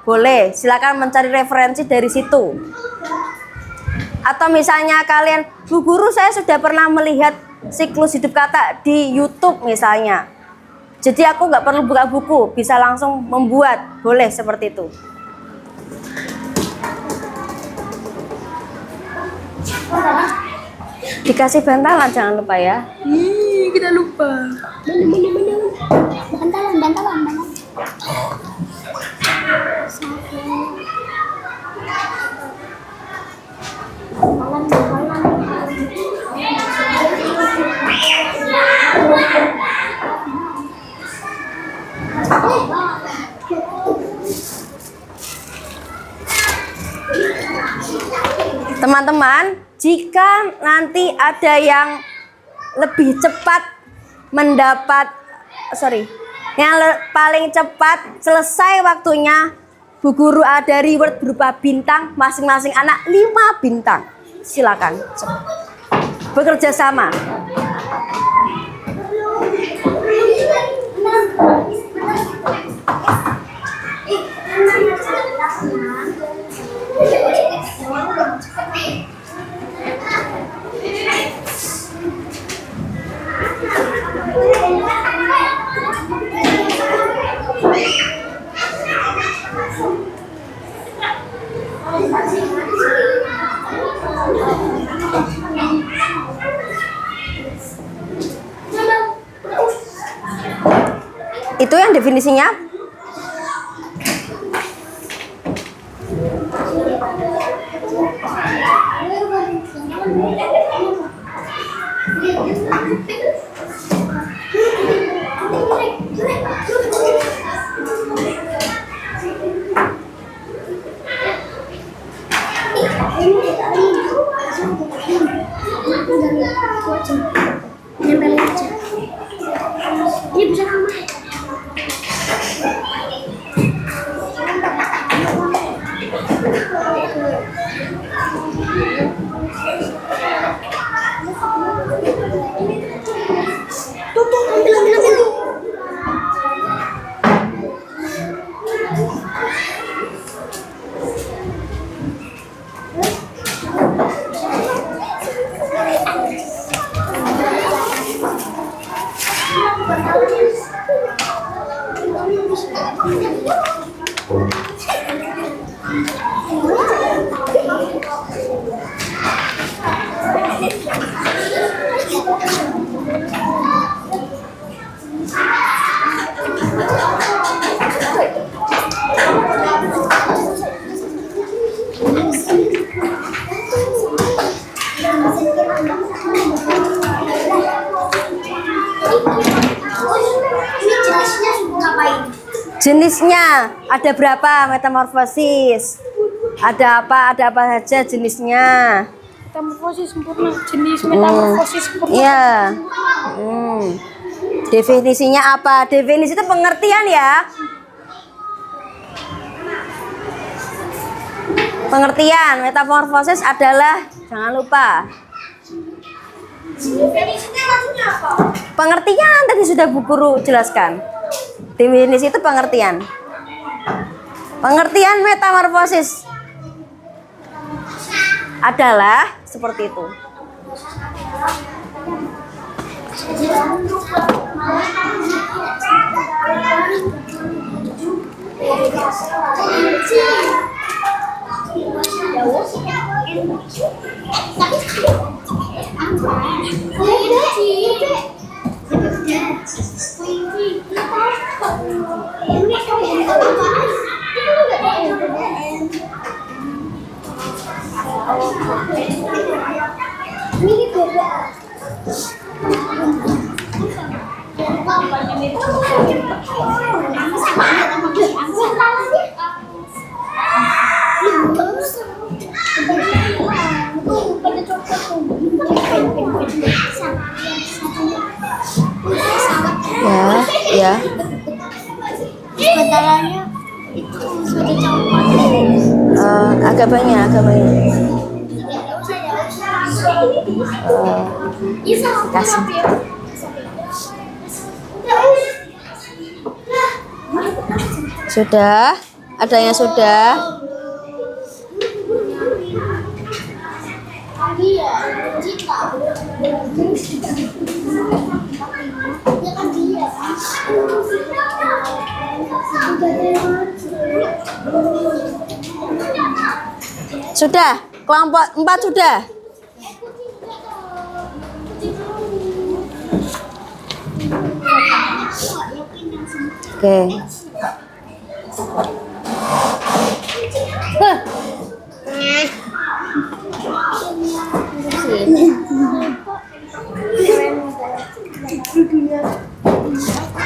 [SPEAKER 1] Boleh, silakan mencari referensi dari situ. Atau misalnya kalian, Bu Guru saya sudah pernah melihat siklus hidup kata di YouTube misalnya. Jadi aku nggak perlu buka buku, bisa langsung membuat. Boleh seperti itu. Dikasih bantalan jangan lupa ya.
[SPEAKER 2] Kita lupa. Bantalan.
[SPEAKER 1] Teman-teman, jika nanti ada yang lebih cepat paling cepat selesai waktunya, Bu Guru ada reward berupa bintang, masing-masing anak 5 bintang. Silakan bekerja sama. Itu yang definisinya.
[SPEAKER 2] Nempelin aja. Ini bisa sama. Tuh, ambil. Ini jenisnya ngapain?
[SPEAKER 1] Jenisnya ada berapa metamorfosis? Ada apa saja jenisnya?
[SPEAKER 5] Metamorfosis sempurna, jenis metamorfosis sempurna.
[SPEAKER 1] Iya. Definisinya apa? Definisi itu pengertian ya. Pengertian metamorfosis adalah, jangan lupa.
[SPEAKER 2] Definisinya maksudnya apa?
[SPEAKER 1] Pengertian tadi sudah Bu Guru jelaskan. Definisi itu pengertian. Pengertian metamorfosis adalah seperti itu.
[SPEAKER 2] Ini beda.
[SPEAKER 1] Ya.
[SPEAKER 2] Sebenarnya itu sudah campur.
[SPEAKER 1] Agak banyak. Kasih. Sudah? Ada yang sudah?
[SPEAKER 2] Iya, Cita. Ya kan dia.
[SPEAKER 1] Sudah? Kelompok 4 sudah? Oke.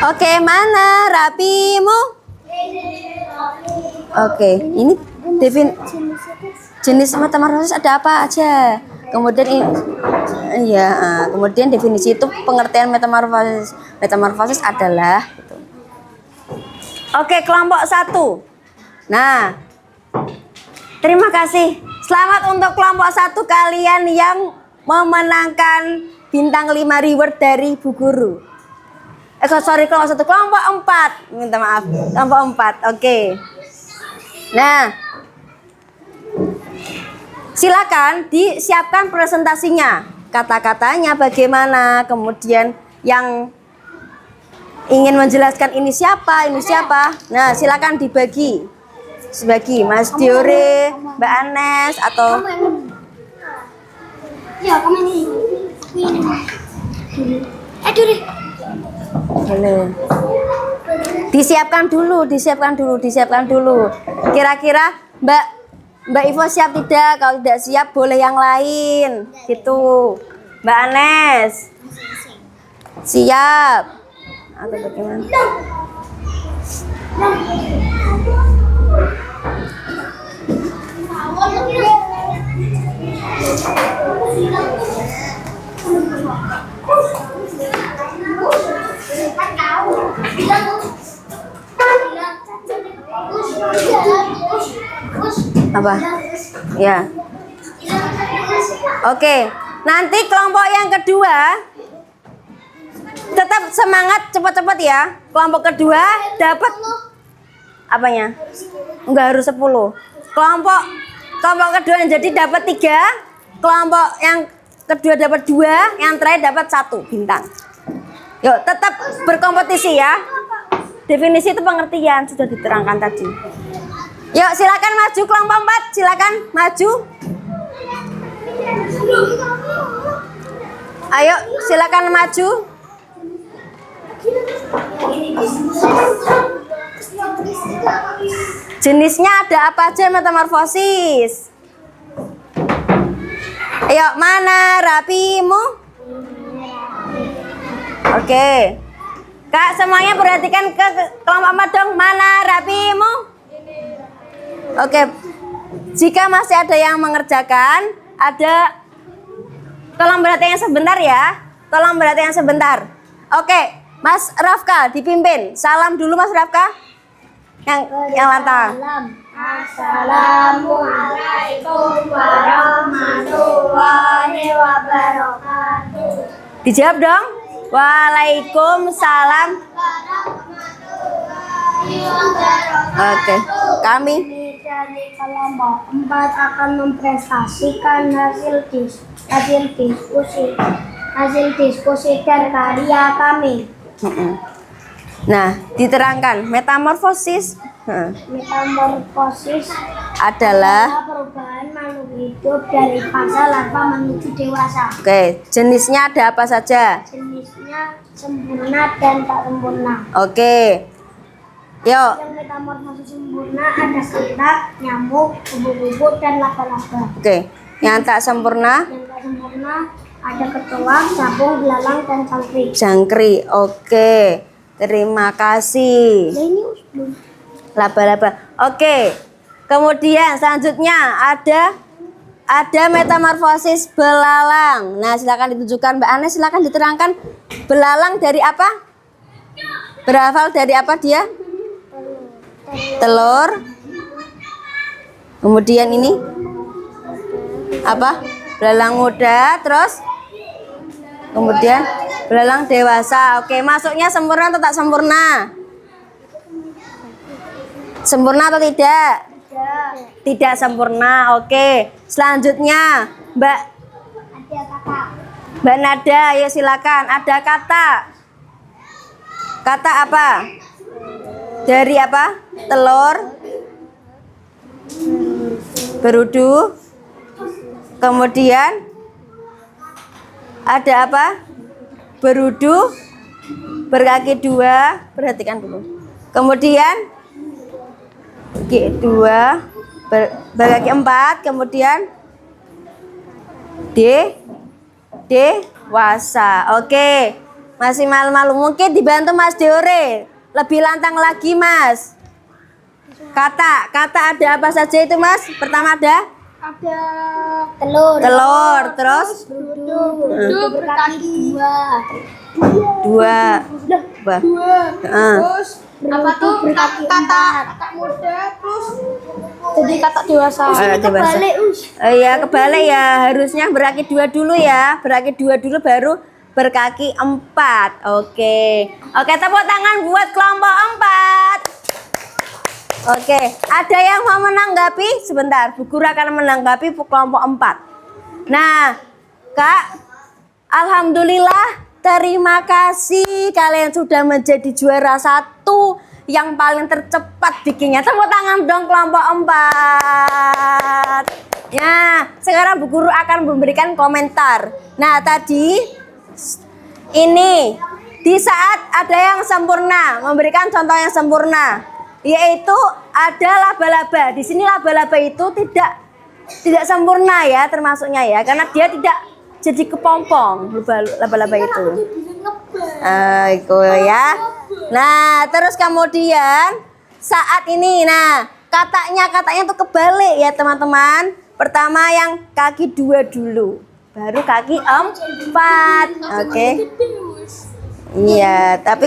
[SPEAKER 1] Oke, mana rapimu? Oke, ini jenis metamorfosis ada apa aja? Kemudian kemudian definisi itu pengertian metamorfosis. Metamorfosis adalah gitu. Oke, kelompok 1. Nah, terima kasih. Selamat untuk kelompok 1 kalian yang memenangkan bintang 5 reward dari Bu Guru. Kelompok 1, kelompok 4. Minta maaf, kelompok 4. Oke. Nah, silakan disiapkan presentasinya. Kata-katanya bagaimana, kemudian yang ingin menjelaskan ini siapa. Nah, silakan dibagi. Sebagi Mas Diore, Mbak Anes atau
[SPEAKER 2] Ya, kamu ini. Duri.
[SPEAKER 1] boleh. Disiapkan dulu. Kira-kira Mbak Ivo siap tidak? Kalau tidak siap boleh yang lain. Gitu. Mbak Anes. Siap. Atau bagaimana? Apa? Ya. Oke, nanti kelompok yang kedua tetap semangat cepet-cepet ya. Kelompok kedua dapat apanya? Enggak harus 10. Kelompok kedua yang jadi dapat 3, kelompok yang kedua dapat 2, yang terakhir dapat 1 bintang. Yuk, tetap berkompetisi ya. Definisi itu pengertian sudah diterangkan tadi. Yuk, silakan maju kelompok 4, silakan maju. Ayo, silakan maju. Jenisnya ada apa aja metamorfosis? Ayo, mana rapimu? Oke. Kak, semuanya perhatikan ke kelompok 4 dong. Mana rapimu? Oke. Jika masih ada yang mengerjakan, tolong perhatikan sebentar ya. Tolong perhatikan sebentar. Oke, Mas Rafka dipimpin. Salam dulu Mas Rafka. Yang lantang.
[SPEAKER 2] Assalamualaikum warahmatullahi wabarakatuh.
[SPEAKER 1] Dijawab dong. Waalaikumsalam. Oke, kami
[SPEAKER 2] Dari kelompok 4 akan mempresentasikan hasil diskusi dan karya kami.
[SPEAKER 1] Nah, diterangkan metamorfosis
[SPEAKER 2] Metamorfosis
[SPEAKER 1] adalah
[SPEAKER 2] perubahan makhluk hidup dari fase larva menuju dewasa.
[SPEAKER 1] oke, jenisnya ada apa saja?
[SPEAKER 2] Jenisnya sempurna dan tak sempurna.
[SPEAKER 1] Oke. Yuk,
[SPEAKER 2] Yang metamorfosis sempurna ada kata, nyamuk, kubu-kubu, dan laba-laba.
[SPEAKER 1] oke. Yang tak sempurna
[SPEAKER 2] Yang tak sempurna ada kecoa, capung, belalang, dan cangkrik.
[SPEAKER 1] jangkrik. Oke. Terima kasih.
[SPEAKER 2] Nah, ini belum.
[SPEAKER 1] Laba-laba. Oke. Kemudian selanjutnya ada metamorfosis belalang. Nah, silakan ditunjukkan Mbak Ane, silakan diterangkan belalang dari apa? Berasal dari apa dia? Telur. Kemudian ini apa? Belalang muda, terus kemudian belalang dewasa. Oke, masuknya sempurna atau tak sempurna? Sempurna atau tidak? Tidak sempurna. Oke. Selanjutnya, Mbak Nada, ya silakan. Ada kata. Kata apa? Dari apa? Telur. Berudu. Kemudian ada apa? Berudu. Berkaki 2. Perhatikan dulu. Kemudian G2 berkaki 4, kemudian dewasa. Oke, masih malu-malu, mungkin dibantu Mas Deore lebih lantang lagi Mas. Kata ada apa saja itu Mas? Pertama ada telur, terus
[SPEAKER 2] berkaki
[SPEAKER 1] 2.
[SPEAKER 5] Terus apa tuh kata muda terus jadi kata dewasa.
[SPEAKER 1] Kebalik. Ya kebalik ya, harusnya berkaki 2 dulu ya. Berkaki 2 dulu baru berkaki 4. Oke, tepuk tangan buat kelompok 4. Oke, ada yang mau menanggapi? Sebentar, Bu Guru akan menanggapi kelompok 4. Nah, Kak, alhamdulillah, terima kasih kalian sudah menjadi juara 1 yang paling tercepat bikinnya. Tepuk tangan dong kelompok 4. Ya, sekarang Bu Guru akan memberikan komentar. Nah, tadi ini di saat ada yang sempurna, memberikan contoh yang sempurna, yaitu ada laba-laba. Di sini laba-laba itu tidak sempurna ya, termasuknya ya, karena dia tidak jadi kepompong laba-laba itu. Itu ya. Nah, terus kemudian saat ini, nah katanya tuh kebalik ya teman-teman. Pertama yang kaki 2 dulu, baru kaki 4. Oke. Iya, tapi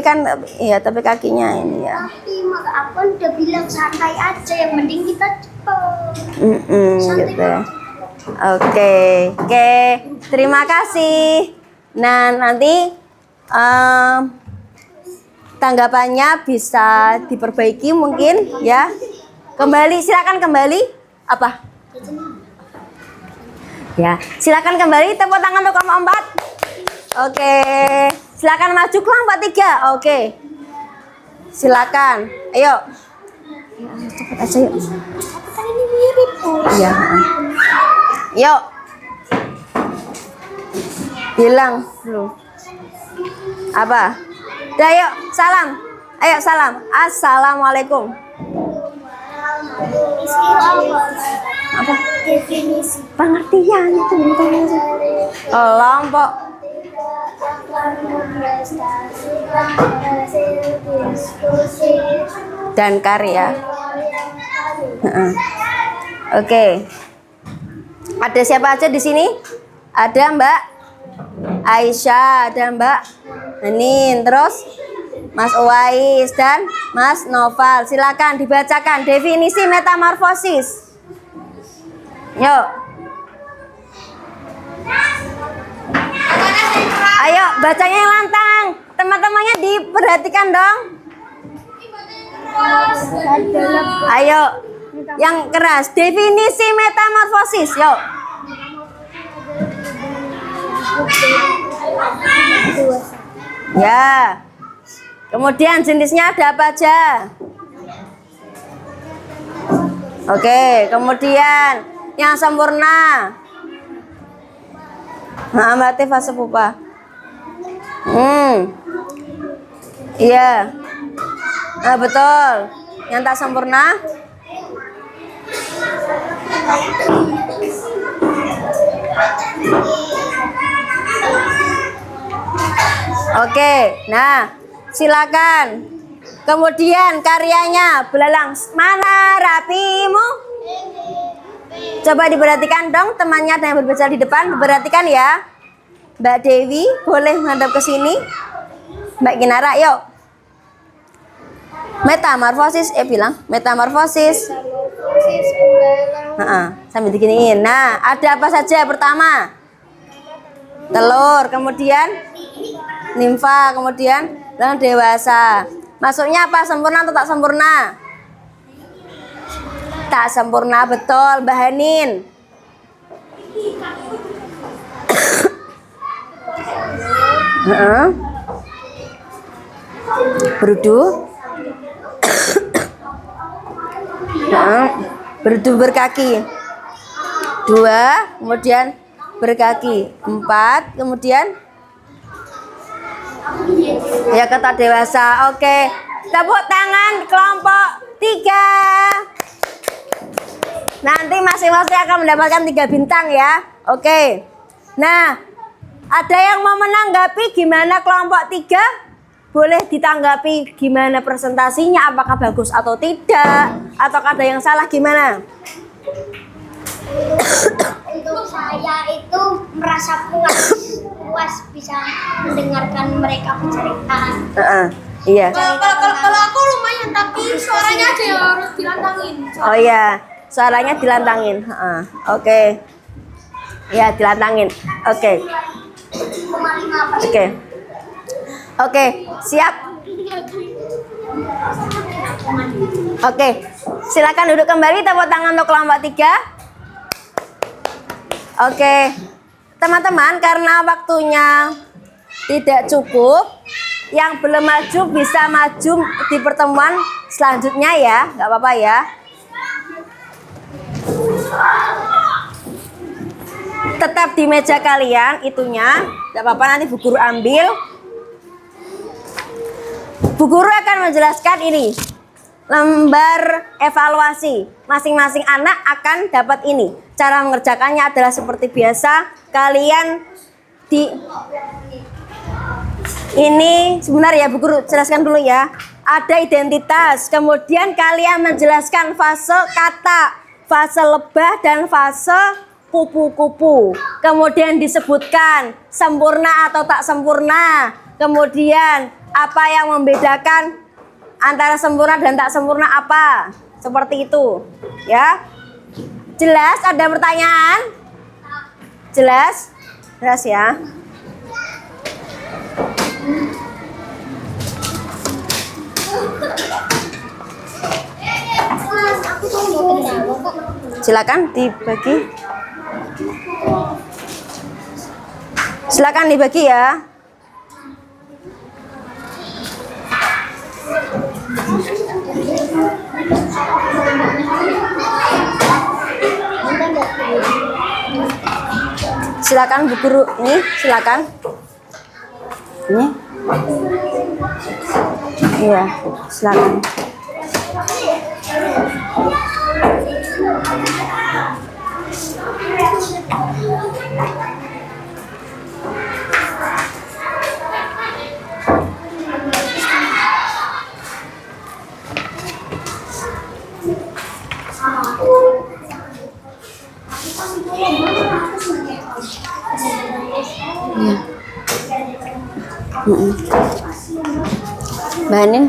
[SPEAKER 1] kakinya ini ya.
[SPEAKER 2] Tapi aku udah bilang santai aja, yang penting kita
[SPEAKER 1] Gitu. Oke, terima kasih. Nah, nanti tanggapannya bisa diperbaiki mungkin ya. Kembali, silakan kembali. Apa? Ya, silakan kembali. Tepuk tangan untuk kelompok 4. Oke, silakan maju kelompok 3. Oke, silakan. Ayo. Cepat aja yuk.
[SPEAKER 5] Kan ini mirip.
[SPEAKER 1] Iya. Yuk. Bilang dulu. Apa? Udah yuk, salam. Ayo salam. Assalamualaikum. Apa?
[SPEAKER 2] Definisi.
[SPEAKER 1] Pengertian itu kelompok dan karya. Oke. Ada siapa aja di sini? Ada Mbak Aisyah, ada Mbak Henin, terus Mas Uwais dan Mas Noval. Silakan dibacakan definisi metamorfosis. Yuk. Ayo, bacanya yang lantang. Teman-temannya diperhatikan dong. Ayo, yang keras. Definisi metamorfosis. Yuk. Ya. Kemudian jenisnya ada apa aja? Oke, kemudian yang sempurna. Nah, amati fase pupa. Iya. Nah, betul. Yang tak sempurna. Oke, nah silakan. Kemudian karyanya belalang mana rapimu? Coba diperhatikan dong temannya yang berbicara di depan, perhatikan ya. Mbak Dewi boleh menghadap ke sini. Mbak Ginara, yuk. Metamorfosis, bilang metamorfosis. Sambil diginiin. Nah, ada apa saja? Pertama, telur, kemudian nimfa, kemudian dan dewasa. Masuknya apa? Sempurna atau tak sempurna? Tak sempurna, betul, Mbak Hanin. Berudu. Berudu berkaki. 2, kemudian berkaki. 4, kemudian ya kata dewasa. Oke, tepuk tangan kelompok 3. Nanti masing-masing akan mendapatkan 3 bintang ya. Oke. Nah, ada yang mau menanggapi gimana kelompok 3? Boleh ditanggapi gimana presentasinya, apakah bagus atau tidak, atau ada yang salah gimana?
[SPEAKER 2] Untuk saya itu merasa puas bisa mendengarkan mereka bercerita.
[SPEAKER 1] Iya.
[SPEAKER 5] Kalau aku lumayan, tapi suaranya aja yang harus dilantangin.
[SPEAKER 1] Oh iya, suaranya dilantangin. Oke. Ya, dilantangin. Oke. Oke, siap. Oke, silakan duduk kembali. Tepuk tangan untuk kelompok 3. Oke, teman-teman, karena waktunya tidak cukup, yang belum maju bisa maju di pertemuan selanjutnya ya, nggak apa-apa ya. Tetap di meja kalian itunya, nggak apa-apa, nanti Bu Guru ambil. Bu Guru akan menjelaskan ini, lembar evaluasi. Masing-masing anak akan dapat ini. Cara mengerjakannya adalah seperti biasa. Kalian ini sebentar ya Bu Guru, jelaskan dulu ya. Ada identitas, kemudian kalian menjelaskan fase kata, fase lebah dan fase kupu-kupu. Kemudian disebutkan sempurna atau tak sempurna. Kemudian apa yang membedakan antara sempurna dan tak sempurna apa? Seperti itu, ya. Jelas? Ada pertanyaan? Jelas? Jelas ya. Silakan dibagi. Silakan dibagi ya. Silakan Bu Guru, ini silakan. Ini. Iya, silakan. Iya. Mbak Anin.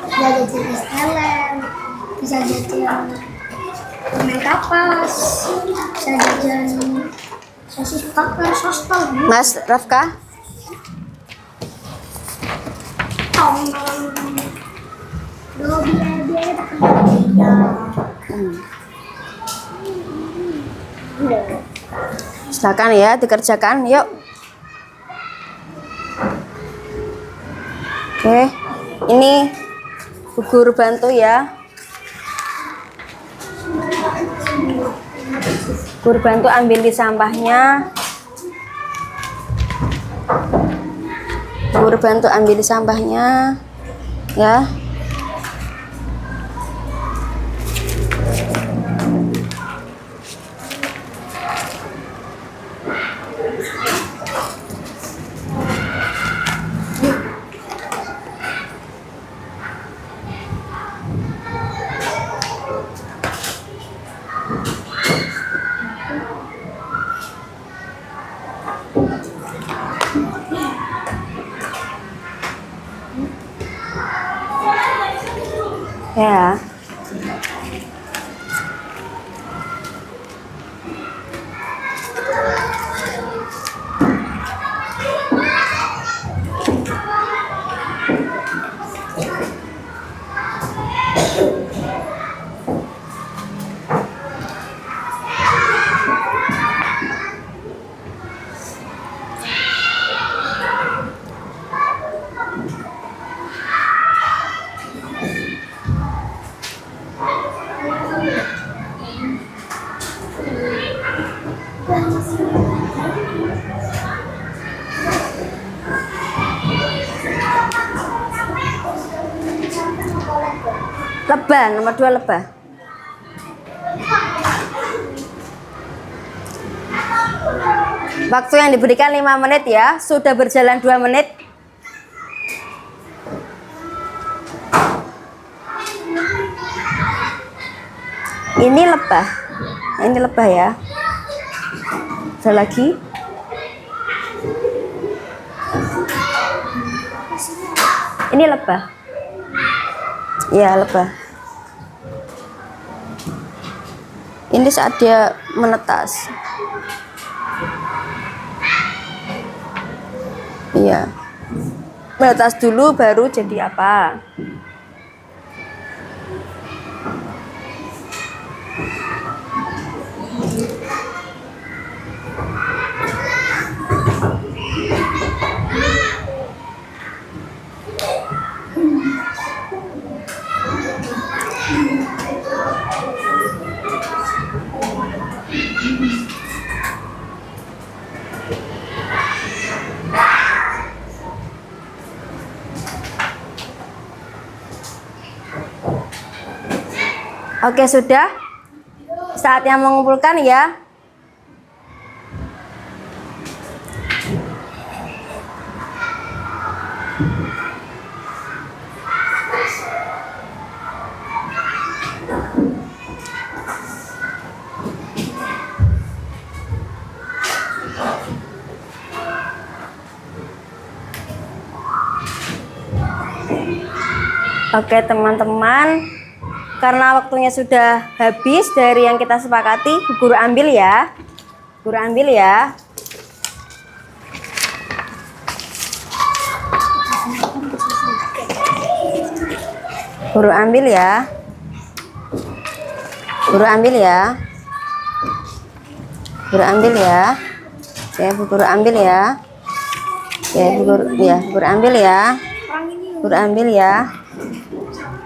[SPEAKER 2] Bisa jajan es kelem, bisa jajan permen kapas, bisa jajan sosis bakar, sostel.
[SPEAKER 1] Mas Rafka. Silakan ya dikerjakan, yuk. Oke, ini Bu Guru bantu ya. Guru bantu ambil di sampahnya. Guru bantu ambil di sampahnya, ya. Ya. Lebah, nomor 2 lebah. Waktu yang diberikan 5 menit ya. Sudah berjalan 2 menit. Ini lebah. Ini lebah ya. Ada lagi. Ini lebah. Ya, lebah. Ini saat dia menetas. Iya. Menetas dulu baru jadi apa? Oke, sudah. Saatnya mengumpulkan ya. Oke teman-teman, karena waktunya sudah habis dari yang kita sepakati, Bu Guru ambil ya. Guru ambil ya. Guru ambil ya. Guru ambil ya. Guru ambil ya. Ya, Bu Guru ambil ya. Ya, Bu Guru ya, Bu Guru ambil ya. Guru ambil ya.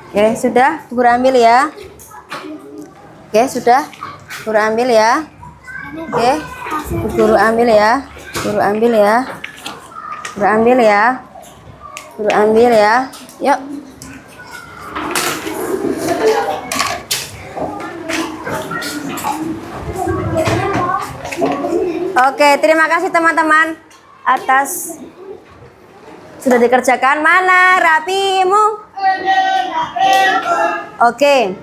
[SPEAKER 1] Oke, sudah, Bu Guru ambil ya. Oke, sudah. Guru ambil ya. Oke. Bu Guru ambil ya. Guru ambil ya. Guru ambil ya. Guru ambil ya. Yuk. Oke, terima kasih teman-teman atas sudah dikerjakan. Mana rapimu? Oke.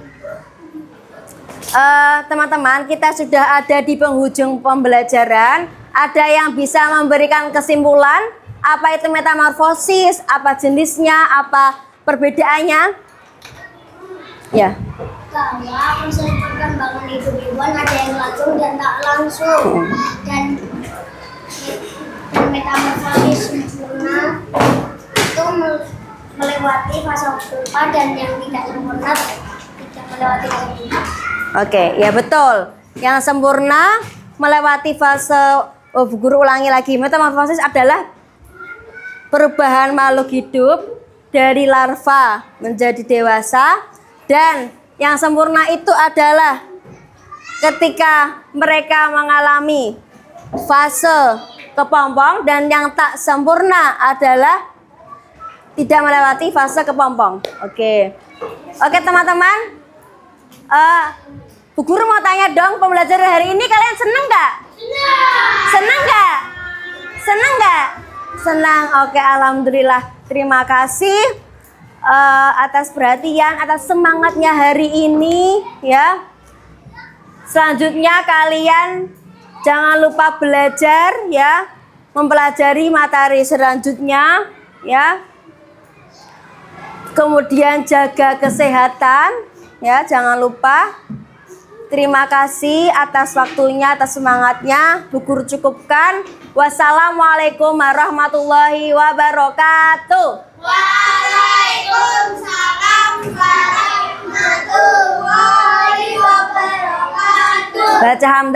[SPEAKER 1] Teman-teman, kita sudah ada di penghujung pembelajaran. Ada yang bisa memberikan kesimpulan apa itu metamorfosis, apa jenisnya, apa perbedaannya? Ya.
[SPEAKER 2] Bahwa proses perkembangan hidup hewan ada yang langsung dan tak langsung, dan metamorfosis sempurna itu melewati fase pupa, dan yang tidak sempurna tidak melewati fase pupa.
[SPEAKER 1] Oke, ya betul. Yang sempurna melewati fase, Bu Guru ulangi lagi, metamorfosis adalah perubahan makhluk hidup dari larva menjadi dewasa, dan yang sempurna itu adalah ketika mereka mengalami fase kepompong, dan yang tak sempurna adalah tidak melewati fase kepompong. Oke. Oke teman-teman, Bu Guru mau tanya dong, pembelajaran hari ini kalian seneng nggak? Seneng nggak? Seneng nggak? Senang. Oke, alhamdulillah. Terima kasih atas perhatian, atas semangatnya hari ini ya. Selanjutnya kalian jangan lupa belajar ya, mempelajari materi selanjutnya ya. Kemudian jaga kesehatan ya, jangan lupa. Terima kasih atas waktunya, atas semangatnya. Bu Guru cukupkan. Wassalamualaikum warahmatullahi wabarakatuh.
[SPEAKER 2] Waalaikumsalam warahmatullahi wabarakatuh.
[SPEAKER 1] Baca hamdalah.